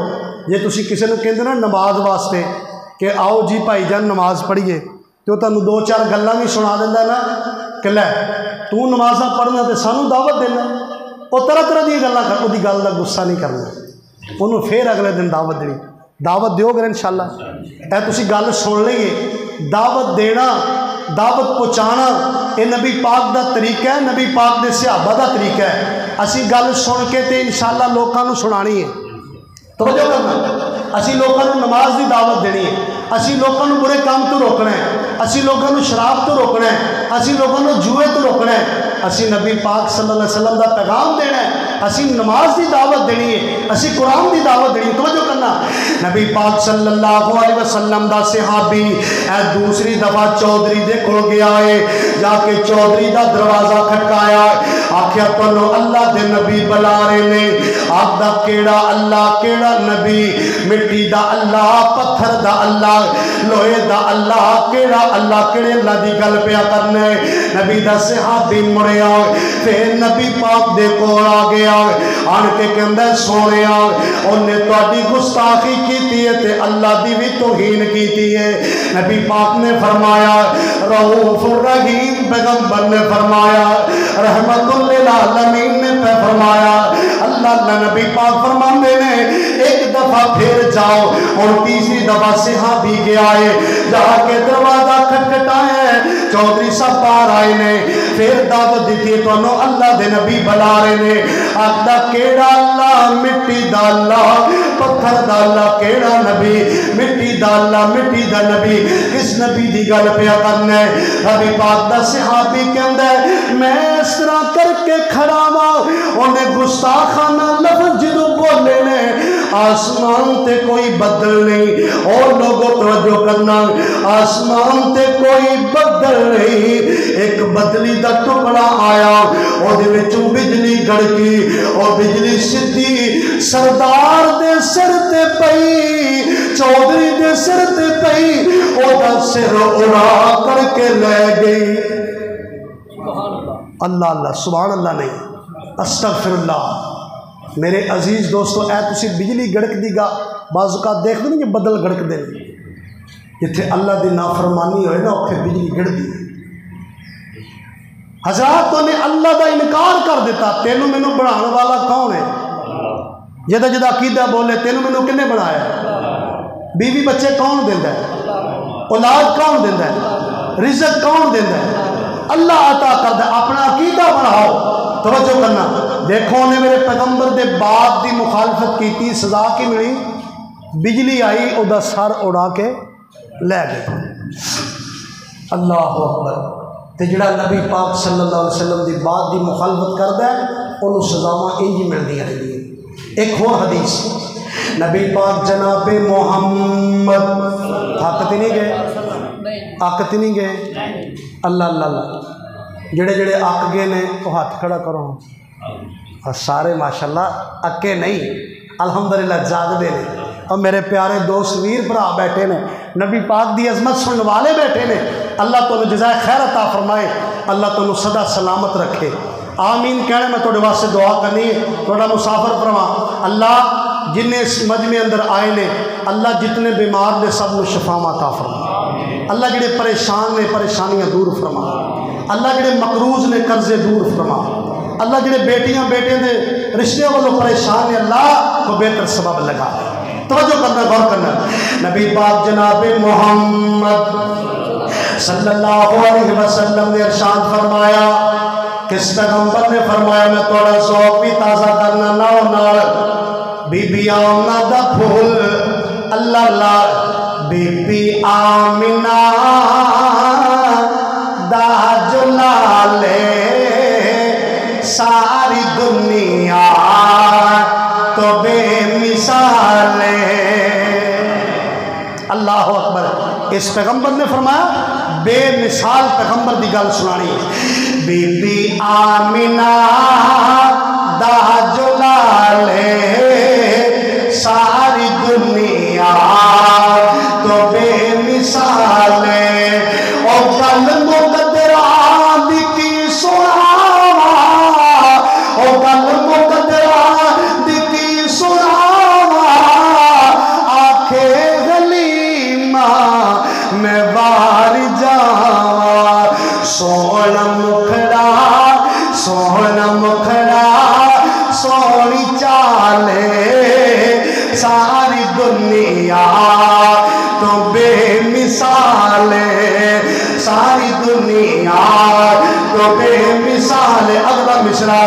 یہ تسی کسی نے کہندے نا نماز واسطے کہ آؤ جی بھائی جان نماز پڑھیے تو تانوں دو چار گلاں بھی سنا دیندا نا کہ لے تو نمازاں پڑھنا تے سانوں دعوت دینا وہ طرح طرح دی گلاں کر دی گل دا غصہ نہیں کرنا انہوں پھر اگلے دن دعوت دینی دعوت دیو گے انشاءاللہ اے تسی گل سن لئیے دعوت دینا دعوت پہنچانا یہ نبی پاک دا طریقہ ہے نبی پاک دے صحابہ دا طریقہ ہے اسی گل سن کے تے انشاءاللہ لوکاں نوں سنانی ہے توجہ کرنا اسی لوگوں کو نماز دی دعوت دینی ہے اسی لوگوں کو برے کام تو روکنا ہے اسی لوگوں کو شراب تو روکنا ہے اسی لوگوں کو جوئے تو روکنا ہے اسی نبی پاک صلی اللہ علیہ وسلم دا پیغام دینا ہے اسی نماز دی دعوت دینی ہے اسی قرآن دی دعوت دینی ہے توجہ کرنا نبی پاک صلی اللہ علیہ وسلم دا صحابی اے دوسری دفعہ چودھری دے کھل گیا ہے جا کے چودھری دا دروازہ کھٹکایا آکھیا تو اللہ دے نبی بلا رہے نے آپ دا کیڑا اللہ کیڑا نبی مٹی دا اللہ پتھر دا اللہ لوہے دا اللہ کیڑا اللہ کیڑے اللہ دی گل پیا کرنے نبی دا صحابی مڑیا پھر نبی پاک دے کول آ گیا آن کے کہندا سونیا انہیں تہاڈی گستاخی کیتی ہے تے اللہ دی بھی توہین کیتی ہے نبی پاک نے فرمایا رؤوف الرحیم پیغمبر نے فرمایا رحمت للعالمین نے فرمایا اللہ نبی پاک فرماندے نے ایک دفعہ پھر جاؤ اور تیسری دفعہ صحابی گیا ہے جا کے دروازہ کھٹکھٹایا ہے چودھری صاحب باہر آئے نے پھر دعوت دیتی ہے تو اللہ دے نبی بلا رہے نے آخدا کیڑا اللہ مٹی دا اللہ پتھر دا اللہ کیڑا نبی مٹی دا اللہ مٹی دا نبی کس نبی دی گل پیا کرنا ہے نبی پاک دا صحابی کہندا ہے میں اس طرح کر کے کھڑا وا انہیں گستاخانہ لفظ جدوں بولے نے آسمان تے کوئی بدل نہیں اور لوگوں توجہ کرنا آسمان تے کوئی بدل نہیں ایک بدلی دا ٹکڑا آیا اور دے وچوں بجلی گڑکی اور بجلی سدھی سردار دے سر تے پئی چودھری دے سر تے پئی او دا سر اڑا کر کے لے گئی اللہ اللہ سبحان اللہ نہیں استغفر اللہ۔ میرے عزیز دوستو، اے تسی بجلی گڑک دی گا بعض اوقات دیکھ دو نا کہ بدل گڑک دے جتھے اللہ دی نافرمانی ہوئے نا اتھے بجلی گڑ دی۔ حضرات تو نے اللہ دا انکار کر دیتا، تینوں مینوں بنانے والا کون ہے؟ جدا جدا عقیدہ بولے تینوں مینوں کنے بنایا؟ بیوی بچے کون دیندا ہے؟ اولاد کون دیندا ہے؟ رزق کون دیندا ہے؟ اللہ عطا کردا ہے۔ اپنا عقیدہ بناؤ۔ توجہ کرنا، دیکھو نے میرے پیغمبر دے بات دی مخالفت کی تھی، سزا کی ملی؟ بجلی آئی او دا سر اڑا کے لے گئے۔ اللہ اکبر۔ تے جڑا نبی پاک صلی اللہ علیہ وسلم دی بات دی مخالفت کردا ہے انہوں سزاواں انج ملدیاں رہندیاں۔ ایک اور حدیث، نبی پاک جناب محمد تھکتے نہیں گئے، اکتے نہیں گئے۔ اللہ اللہ اللہ، جڑے جڑے اک گئے نے وہ ہاتھ کھڑا کرو۔ اور سارے ماشاءاللہ اکے نہیں، الحمدللہ جاگدے نے۔ اور میرے پیارے دوست ویر بھرا بیٹھے نے، نبی پاک دی عظمت سننے والے بیٹھے نے۔ اللہ تو جزائے خیر عطا فرمائے، اللہ تو سدا سلامت رکھے۔ آمین کہنے میں تھوڑے واسطے دعا کرنی ہے، تھوڑا مسافر فرما۔ اللہ جنہیں اس مجمع اندر آئے نے، اللہ جتنے بیمار نے سب کو شفاواں عطا فرما۔ اللہ جڑے پریشان نے پریشانیاں دور فرما۔ اللہ جڑے مقروض نے قرضے دور فرما۔ اللہ جڑے بیٹیاں بیٹے دے رشتے والوں پریشان نے، اللہ کو بہتر سبب لگا۔ توجہ کرنا، غور کرنا۔ نبی پاک جناب محمد صلی اللہ علیہ وسلم نے ارشاد فرمایا، کس پیغمبر نے فرمایا میں تھوڑا ذوق بھی تازہ کرنا ناؤ نال بی بی آمنہ دا پھول، اللہ اللہ بی بی آمنہ دا جلالے ساری دنیا تو بے مثال ہے۔ اللہ اکبر۔ اس پیغمبر نے فرمایا بے مثال پیغمبر دی گل سنانی ہے۔ بی بی آمنہ دا جلالے ساری دنیا تو بے مثال ہے۔ او گل مقدران دی کی سناوا، او گل مقدران دی کی سناوا، آنکھے غلیمہ میں بار جاوا، سونا مکھڑا سونا مکھڑا سونی چالے ساری دنیا تو بے مثال ہے، ساری دنیا تو بے مثال ہے۔ اگلا مصرع،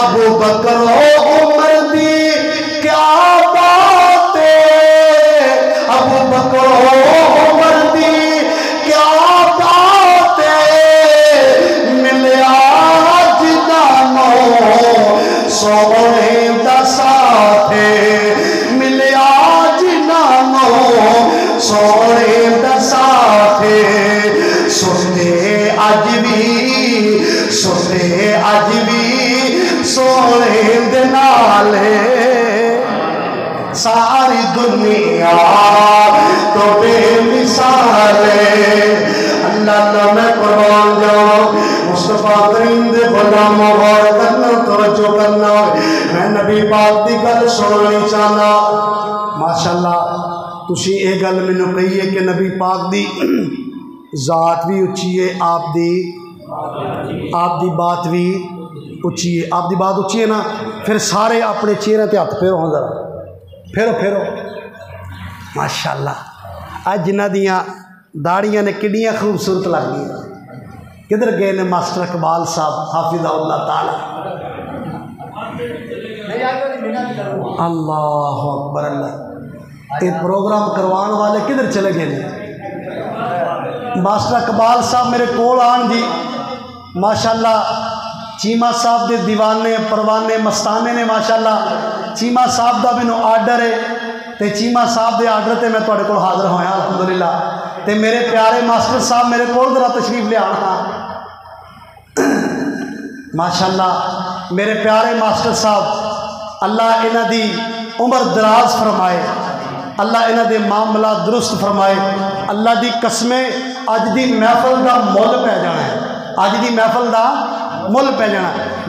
ابو بکر و عمر دی کیا بات ہے، ابو بکر و عمر دی کیا بات ہے، ملیا جنانو سونے دا ساتھ، ملیا جنانو سونے دا ساتھ، سنے اج بھی سنے اج بھی سونے دے نال ساری دنیا تو بے مثال ہے۔ اللہ اللہ میں قربان جاؤں، مصطفیٰ کریم دے غلام غور کرنا، توجہ کرنا، میں نبی پاک دی گل سننی چاہنا۔ ماشاءاللہ تسی ایک گل میں نے کہی ہے کہ نبی پاک دی ذات بھی اچھی ہے، آپ دی بات بھی اچھی ہے۔ آپ دی بات اچھی ہے نا، پھر سارے اپنے چہرے تے ہاتھ پھیرو، ذرا پھیرو پھیرو۔ ماشاءاللہ آج جنہ دیاں داڑیاں نے کڈیاں خوبصورت لگ گئی۔ کدھر گئے نے ماسٹر اقبال صاحب حافظہ اللہ تعالی؟ اللہ اکبر اللہ، یہ پروگرام کروان والے کدھر چلے گئے نے؟ ماسٹر اقبال صاحب میرے کول آن جی، ماشاءاللہ چیمہ صاحب دے دیوانے پروانے مستانے نے۔ ماشاءاللہ چیمہ صاحب دا مینوں آرڈر ہے تے چیمہ صاحب دے آرڈر تے میں تواڈے کول حاضر ہویا الحمدللہ۔ تے میرے پیارے ماسٹر صاحب میرے کول ذرا تشریف لے آنا۔ ماشاءاللہ میرے پیارے ماسٹر صاحب، اللہ انہاں دی عمر دراز فرمائے، اللہ انہاں دے معاملات درست فرمائے۔ اللہ دی قسمیں اج دی محفل دا مول پہ جانا ہے، اج دی محفل دا مول پہ جانا ہے۔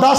10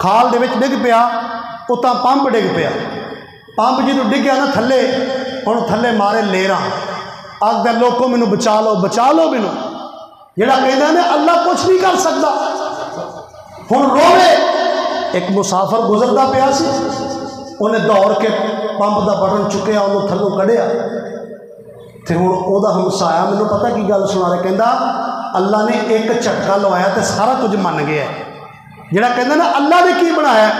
ਖਾਲ ਦੇ ਵਿੱਚ ਡਿੱਗ ਪਿਆ, ਉਤਾਂ ਪੰਪ ਡਿੱਗ ਪਿਆ। ਪੰਪ ਜਦੋਂ ਡਿੱਗਿਆ ਨਾ ਥੱਲੇ, ਹੁਣ ਥੱਲੇ ਮਾਰੇ ਲੇਰਾਂ, ਆਖਦਾ ਲੋਕੋ ਮੈਨੂੰ ਬਚਾ ਲਓ ਮੈਨੂੰ। ਜਿਹੜਾ ਕਹਿੰਦਾ ਨੇ ਅੱਲਾ ਕੁਛ ਨਹੀਂ ਕਰ ਸਕਦਾ, ਹੁਣ ਰੋਵੇ। ਇੱਕ ਮੁਸਾਫਰ ਗੁਜ਼ਰਦਾ ਪਿਆ ਸੀ, ਉਹਨੇ ਦੌੜ ਕੇ ਪੰਪ ਦਾ ਬਟਨ ਚੁੱਕਿਆ, ਉਹਨੂੰ ਥੱਲੋਂ ਕੱਢਿਆ। ਤੇ ਹੁਣ ਉਹਦਾ ਹਮਸਾਇਆ ਮੈਨੂੰ ਪਤਾ ਕੀ ਗੱਲ ਸੁਣਾ ਰਿਹਾ, ਕਹਿੰਦਾ ਅੱਲਾ ਨੇ ਇੱਕ ਝਟਕਾ ਲਵਾਇਆ ਤੇ ਸਾਰਾ ਕੁਝ ਮੰਨ ਗਿਆ। ਜਿਹੜਾ ਕਹਿੰਦਾ ਨਾ ਅੱਲਾ ਨੇ ਕੀ ਬਣਾਇਆ,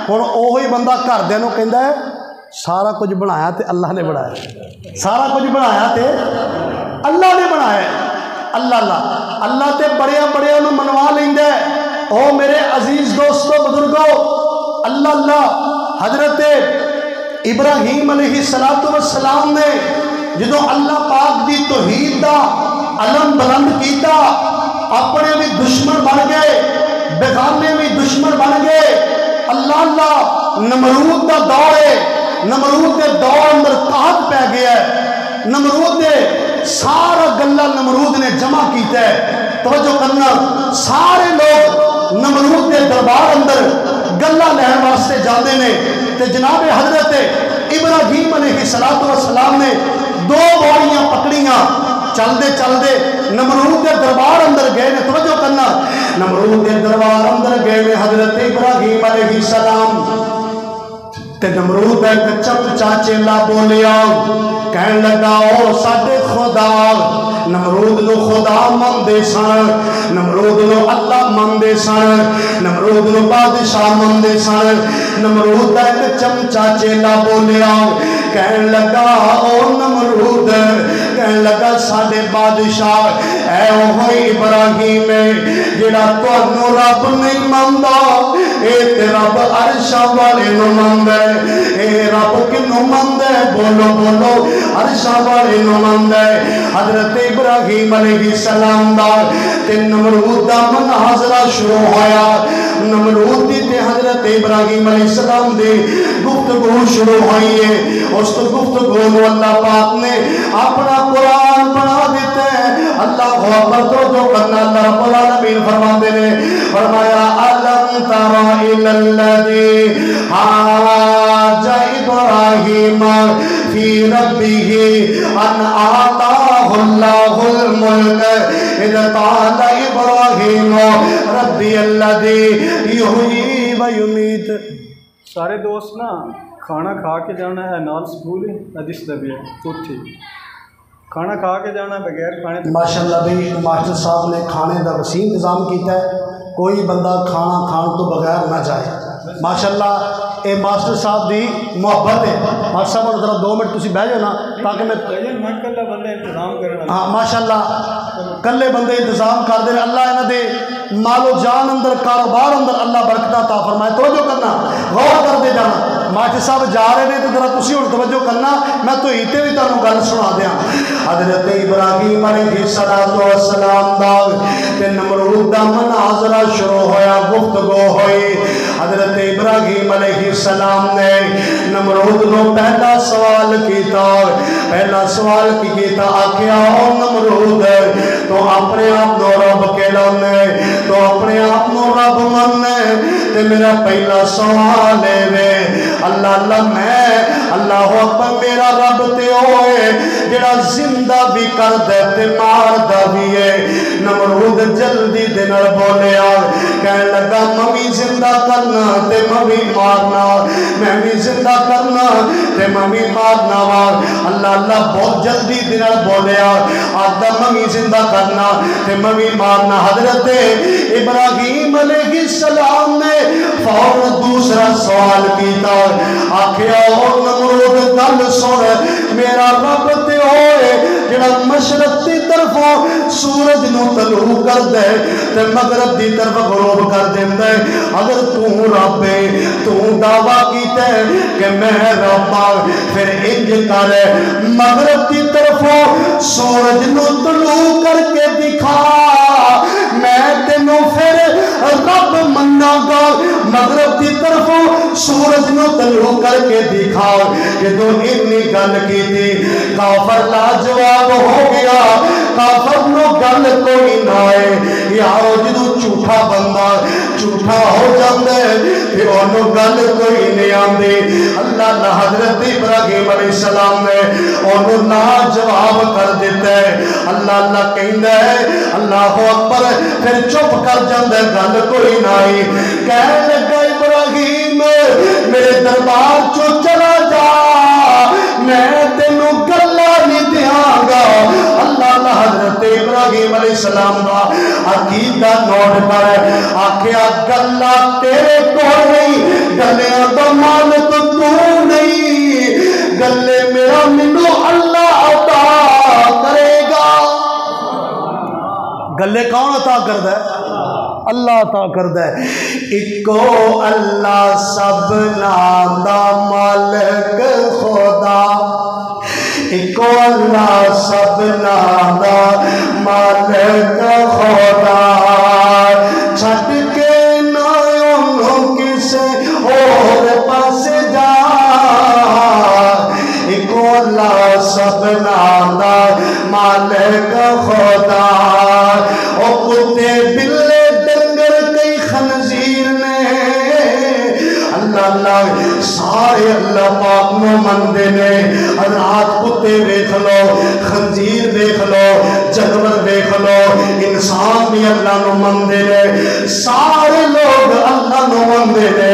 ਹੁਣ ਉਹੀ ਬੰਦਾ ਘਰਦਿਆਂ ਨੂੰ ਕਹਿੰਦਾ ਹੈ ਸਾਰਾ ਕੁਝ ਬਣਾਇਆ ਤੇ ਅੱਲਾ ਨੇ ਬਣਾਇਆ, ਸਾਰਾ ਕੁਝ ਬਣਾਇਆ ਤੇ ਅੱਲਾ ਨੇ ਬਣਾਇਆ। ਅੱਲਾ ਤੇ ਬੜਿਆਂ ਨੂੰ ਮਨਵਾ ਲੈਂਦਾ ਹੈ। او میرے عزیز دوستو بزرگو، اللہ حضرت ابراہیم علیہ السلام نے جدو اللہ پاک دی توحید دا علم بلند کیتا، اپنے بھی دشمن بن گئے، بیگانے بھی دشمن بن گئے۔ اللہ نمرود دا دور ہے، نمرود دے دور اندر قحط پہ گیا ہے، نمرود دے سارا گلہ نمرود نے جمع کیتا ہے۔ توجہ کرنا، سارے لوگ نمرود کے دربار اندر گلہ لہن واسطے جاندے نے، تے جناب حضرت ابراہیم علیہ السلام نے دو بوڑیاں پکڑیاں، چل دے نمرود کے دربار اندر گئے نے۔ توجہ کرنا، نمرود کے دربار اندر گئے نے حضرت ابراہیم علیہ السلام، تے نمرود ایک چمچا چیلا بولیا، کہن لگا او ساڈے خدا، نمرود نو خدا مندے سن، نمرود نو اللہ مندے سن، نمرود نو بادشاہ مندے سن۔ نمرود ایک چمچا چیلا بولیا، کہن لگا او نمرود، کہن لگا ساڈے بادشاہ اے اوہی ابراہیم جڑا تانوں رب نہیں مندا، اے تے رب عرشاں والے نو مندا ہے، اے رب کنوں مندا ہے، بولو عرشاں والے نو مندا ہے۔ حضرت ابراہیم علیہ السلام دا تے نمرود دا مناظرہ شروع ہویا، نمرود دی تے حضرت ابراہیم علیہ السلام دی گفتگو شروع ہوئی ہے۔ اس تو گفتگو نو اللہ پاک نے اپنا قرآن بنا دیتے ہیں۔ اللہ اکبر، تو جو کرنا اللہ رب العالمین فرماتے نے، فرمایا أَلَمْ تَرَ إِلَى الَّذِي حَاجَّ إِبْرَاهِيمَ فِي رَبِّهِ أَنْ آتَاهُ اللَّهُ الْمُلْكَ إِذْ قَالَ إِبْرَاهِيمُ رَبِّيَ الَّذِي يُحْيِي وَيُمِيتُ۔ سارے دوست نا کھانا کھا کے جانا ہے، نال سکول حدیث دبی ہے اٹھی کھانا کھا کے جانا بغیر کھانے۔ ماشاءاللہ بھی ماسٹر صاحب نے کھانے دا وسیع انتظام کیتا ہے، کوئی بندہ کھانا کھان تو بغیر نہ جائے۔ ماشاءاللہ اے ماسٹر صاحب دی محبت ہے۔ ماسٹر صاحب نے ذرا 2 منٹ تسی بیٹھ جاؤ نا تاکہ میں کلے بندے انتظام کرنا۔ ہاں ماشاءاللہ کلے بندے انتظام کر دے، اللہ انہاں دے مال و جان اندر، کاروبار اندر اللہ برکت عطا فرمائے۔ توجہ کرنا، غور کر دے جانا۔ ماسٹر صاحب جا رہے ہیں تو ذرا تسی ہن توجہ کرنا، میں تو ہیتے بھی تانوں گل سنا دیاں۔ حضرت ابراہیم علیہ السلام دا تے نمرود دا مناظرہ شروع ہویا، گفتگو ہوئی۔ حضرت ابراہیم علیہ السلام نے نمرود نو پہلا سوال کیتا، پہلا سوال کی کیتا، آکھیا او نمرود تو اپنے آپ نو رب کہلانے، تو اپنے آپ نو رب مننے، تے میرا پہلا سوال ہے اللہ میں اللہ اکبر میرا رب تے ہوئے جڑا زندہ بھی کر دے تے مار دا بھی ہے۔ نمرود جلدی دے نال بولیا، کہنے لگا ممی زندہ کرنا تے ممی مارنا، میں بھی زندہ کرنا تے ممی مارنا وار۔ اللہ بہت جلدی دے نال بولیا، آدھا ممی زندہ کرنا تے ممی مارنا۔ حضرت ابراہیم علیہ السلام نے فوراً دوسرا سوال کیتا، آکھیا اور نمرود گل سن، میرا رب تے ہوئے جڑا مشرق دی طرفوں سورج نو طلوع کر دے تے مغرب دی طرف غروب کر دیندا ہے۔ اگر تو رب ہے، تو دعویٰ کیتا ہے کہ میں رب ہاں، پھر انج کر مغرب دی طرفوں سورج نو طلوع کر کے دکھا، میں تینوں پھر رب مننا گا۔ مغرب دی طرفوں سورج نو طلوع کر کے دکھا۔ جدو اتنی گل کی تھی کافر لاجواب ہو گیا، کافر نو گل کوئی نہ ہے۔ یارو جدو جھوٹا بندہ جھوٹا ہو جاندے انہوں گل کوئی نہیں آندی. اللہ حضرت ابراہیم علیہ السلام نے انہوں لا جواب کر دیتا ہے. اللہ کہندا ہے اللہ اکبر پھر چپ کر جاندا ہے گل کوئی نہیں. کہنے لگا ابراہیم میرے دربار چو چلا جا میں تینوں گلا نہیں دیاں گا. اللہ حضرت ابراہیم علیہ السلام کا عقیدہ نوٹ کر آکھیا گلا تیرے کو نہیں گلیاں دا مالک تو نہیں گلے میرا منو اللہ عطا کرے گا. گلے کون عطا کردا ہے؟ اللہ عطا کردا ہے. اکو اللہ سبنا دا مالک خدا اکو اللہ سبنا دا مالک خدا چھٹ کے نہ انہوں کسے اور پاس جا اکو اللہ سبنا دا مالک خدا. او کتے بلے ڈنگر کئی خنزیر نے اللہ سارے اللہ پاک نو مندے نے. رات کتے دیکھ لو خنزیر دیکھ لو جانور دیکھ لو انسان بھی اللہ نو مندے نے. سارے لوگ اللہ نو مندے نے.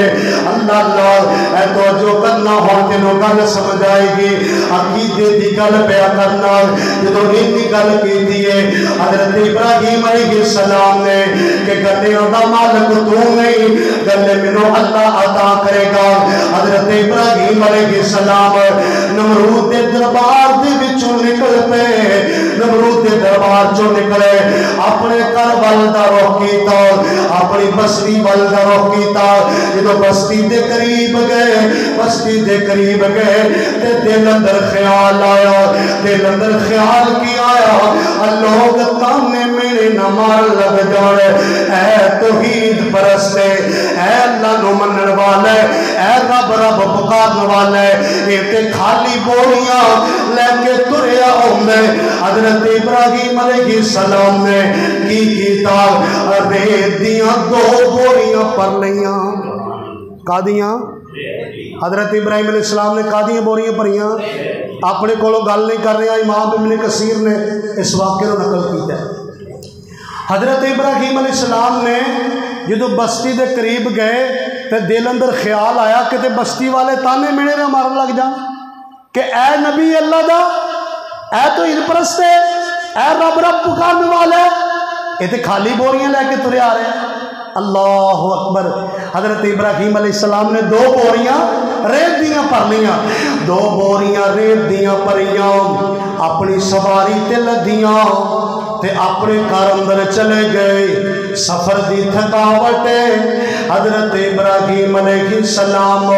اللہ اے تو جو کرنا ہو تینوں گل سمجھ آئے گی. عقیدے دی گل پیا کرنا جدوں نیتی گل کیتی ہے حضرت ابراہیم علیہ السلام نے کہ گلیاں دا مالک تو نہیں گلے مینوں اللہ عطا کرے گا. حضرت ابراہیم علیہ السلام نمرود دے دربار دے وچوں نکل پے. نمرود دے دربار چوں نکلے اپنے گھر ول دا رخ کیتا اپنی بستی ول دا رخ کیتا. جدوں بستی دے قریب گئے تے دل اندر خیال آیا. دل اندر خیال کی آیا لوگ تانے میرے نہ مار لگ جانے. اے توحید پرست اے اللہ نو منن والا اے رب پکارن والا اے تے خالی بوریاں لے کے تریا ہوندا. حضرت ابراہیم علیہ السلام نے کی کیتا ریت دیاں 2 بوریاں پر لیاں. کادیاں حضرت ابراہیم علیہ السلام نے کادیاں بوریاں پریاں. اپنے کولوں گل نہیں کر رہا امام ابن کثیر نے اس واقعے کو نقل کیتا ہے. حضرت ابراہیم علیہ السلام نے جدو بستی دے قریب گئے تو دل اندر خیال آیا کہ بستی والے تانے مینے نہ مارن لگ جان کہ اے نبی اللہ دا اے تو عید پرست ہے اے رب پکارنے والے یہ تو خالی بوریاں لے کے ترے آ رہے ہیں. اللہ اکبر. حضرت ابراہیم علیہ السلام نے 2 بوریاں ریت دیاں پر لیاں. 2 بوریاں ریت دیاں پریاں اپنی سواری تے لدیاں تے اپنے گھر اندر چلے گئے. سفر دی تھکاوٹ حضرت ابراہیم علیہ السلام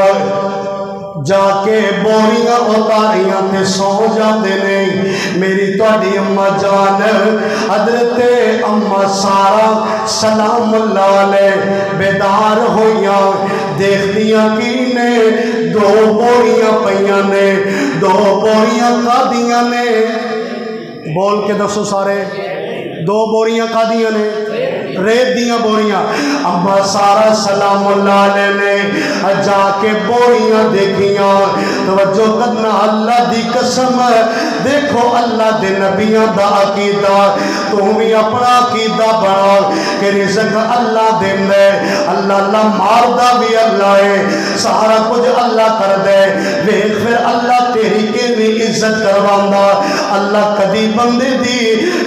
جا کے بوریاں اتاریاں تے سو جاتے نہیں. میری تواڈی اماں جان حضرت اماں سارا سلام اللہ علیہ بیدار ہویاں دیکھدیاں کی نے 2 بوریاں پیاں نے. 2 بوریاں کادیاں نے بول کے دسو سارے. 2 بوریاں کادیاں نے ریت دیاں بوریاں. اما سارا سلام اللہ علیہ نے جا کے بوریاں دیکھیاں. توجہ کرنا اللہ دی قسم دیکھو اللہ دے نبیاں دا عقیدہ تو بھی اپنا عقیدہ بنا کہ رزق اللہ دیندا ہے. اللہ ماردا بھی اللہ ہے سارا کچھ اللہ کر دے. ویکھ پھر اللہ تیری کیویں عزت کرواوندا. اللہ کدی بندے دی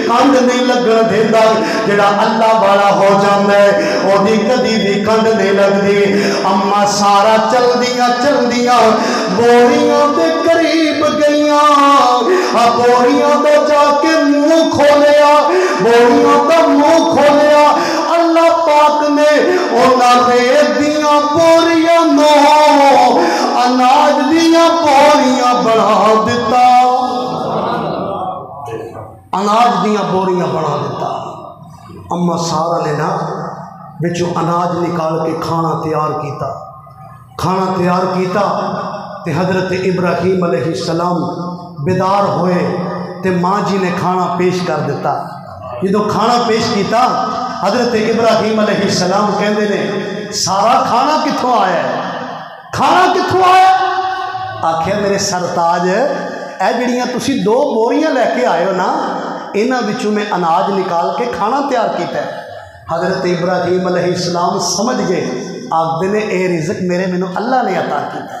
کنڈ نہیں لگن دیندا. جڑا اللہ والا ہو جاندا ہے او دی کدی بھی کنڈ نہیں لگدی. اما سارا چلدیاں بوریاں دے قریب گئیاں. بوریاں دے جا کے منہ کھولیا. بوریاں دا منہ کھولیا. اللہ پاک نے اونا ریت دیاں بوریاں نو اناج دیاں بوریاں بنا دیتا. اناج دیاں بوریاں بنا دیتا. اما سارا نے نا بچوں اناج نکال کے کھانا تیار کیتا. تے حضرت ابراہیم علیہ السلام بیدار ہوئے تے ماں جی نے کھانا پیش کر دیتا. جدو کھانا پیش کیتا حضرت ابراہیم علیہ السلام کہندے نے سارا کھانا کتھوں آیا ہے؟ کھانا کتھوں آیا؟ آکھیا میرے سرتاج اے جڑیاں تسی 2 بوریاں لے کے آئے ہو نا، انہاں وچوں میں اناج نکال کے کھانا تیار کیتا ہے۔ حضرت ابراہیم علیہ السلام سمجھ گئے، آکھدے نے اے رزق مینوں اللہ نے عطا کیتا ہے۔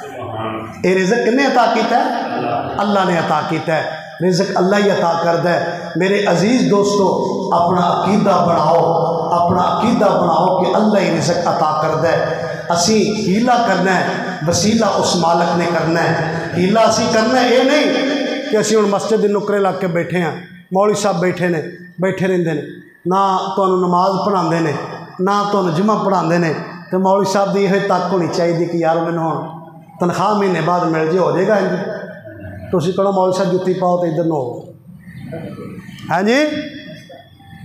اے رزق کنے عطا کیتا ہے؟ اللہ نے عطا کیتا ہے۔ رزق اللہ ہی عطا کردا ہے۔ میرے عزیز دوستو، اپنا عقیدہ بناؤ، اپنا عقیدہ بناؤ کہ اللہ ہی رزق عطا کردا ہے۔ اسی ہیلا کرنا ہے، وسیلہ اس مالک نے کرنا ہے۔ ہیلا اسی کرنا ہے، یہ نہیں کہ اسی ہوں مسجد دے نکرے لگ کے بیٹھے ہیں، مولوی صاحب بیٹھے نے، بیٹھے رہندے نے، نہ تانوں نماز پڑھاندے نے، نہ تانوں جمعہ پڑھاندے نے، تو مولوی صاحب دی یہ تک ہونی چاہیے کہ یار مینوں ہن تنخواہ مہینے بعد مل جائے، ہو جائے گا انج؟ تسی کہو مولوی صاحب جتی پاؤ تو ادھر نہ ہو، ہاں جی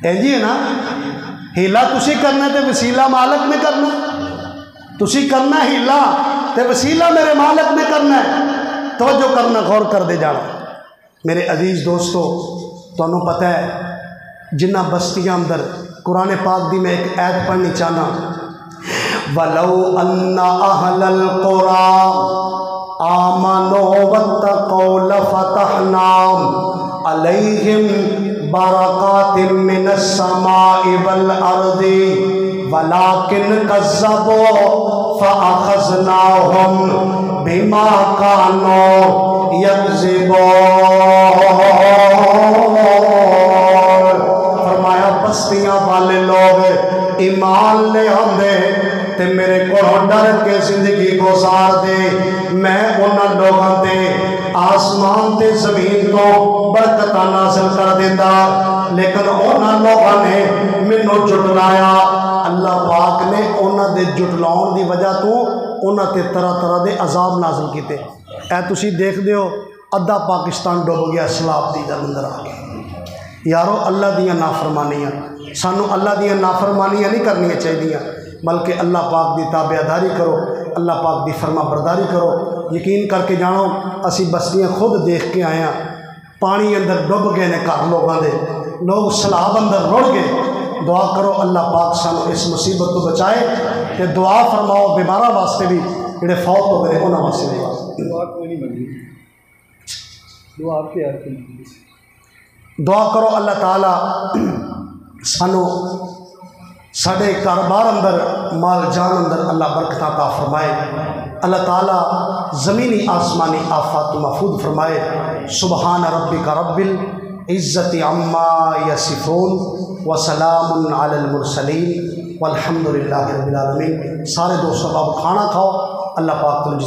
انج ہے نا؟ ہیلا تسی کرنا تے وسیلہ مالک نے کرنا، تسی کرنا ہیلا تے وسیلہ میرے مالک نے کرنا ہے۔ توجہ کرنا، غور کر دے جانا۔ میرے عزیز دوستو، تانوں پتہ ہے جنہ بستیاں اندر قرآن پاک دی میں ایک آیت پڑھنی چاہنا، وَلَوْ أَنَّ أَهْلَ الْقُرَىٰ آمَنُوا وَاتَّقَوْا لَفَتَحْنَا عَلَيْهِمْ بَرَكَاتٍ مِّنَ السَّمَاءِ وَالْأَرْضِ وَلَٰكِنْ كَذَّبُوا فَأَخَذْنَاهُمْ بِمَا كَانُوا يَكْذِبُونَ۔ فرمایا بستیاں والے لوگ ایمان لے آندے تے میرے کو ڈر کے زندگی گزار دے، میں انہاں لوگاں تے آسمان تے زمین تو برکتاں نازل کر دیتا، لیکن انہاں لوگاں نے مینوں جھٹلایا۔ اللہ پاک نے انہاں دے جھٹلاؤن دی وجہ تو انہاں تے طرح طرح دے عذاب نازل کیتے۔ اے تسی دیکھ دیو ادھا پاکستان ڈوب گیا سیلاب دی اندر آ کے۔ یارو اللہ دیاں نافرمانیاں، سانو اللہ دیاں نافرمانیاں نہیں کرنیاں چاہیے، بلکہ اللہ پاک دی تابعداری کرو، اللہ پاک دی فرما برداری کرو۔ یقین کر کے جانو اسی بستیاں خود دیکھ کے آئے ہیں، پانی اندر ڈب گئے نے گھر لوگوں دے، لوگ سیلاب اندر رڑ گئے۔ دعا کرو اللہ پاک سانو اس مصیبت تو بچائے، کہ دعا فرماؤ بیمارہ واسطے بھی جڑے فوت ہو گئے انہاں واسطے بھی۔ دعا کوئی نہیں منگی، دعا آپ کے یار کی منگی۔ دعا کرو اللہ تعالیٰ سانو ساڑھے کاروبار اندر، مال جان اندر اللہ برکت عطا فرمائے، اللہ تعالیٰ زمینی آسمانی آفات محفوظ فرمائے۔ سبحان ربک رب العزت عما یصفون وسلام علی المرسلین والحمد للہ رب العالمین۔ سارے دوستوں اب کھانا کھاؤ، اللہ پاک تم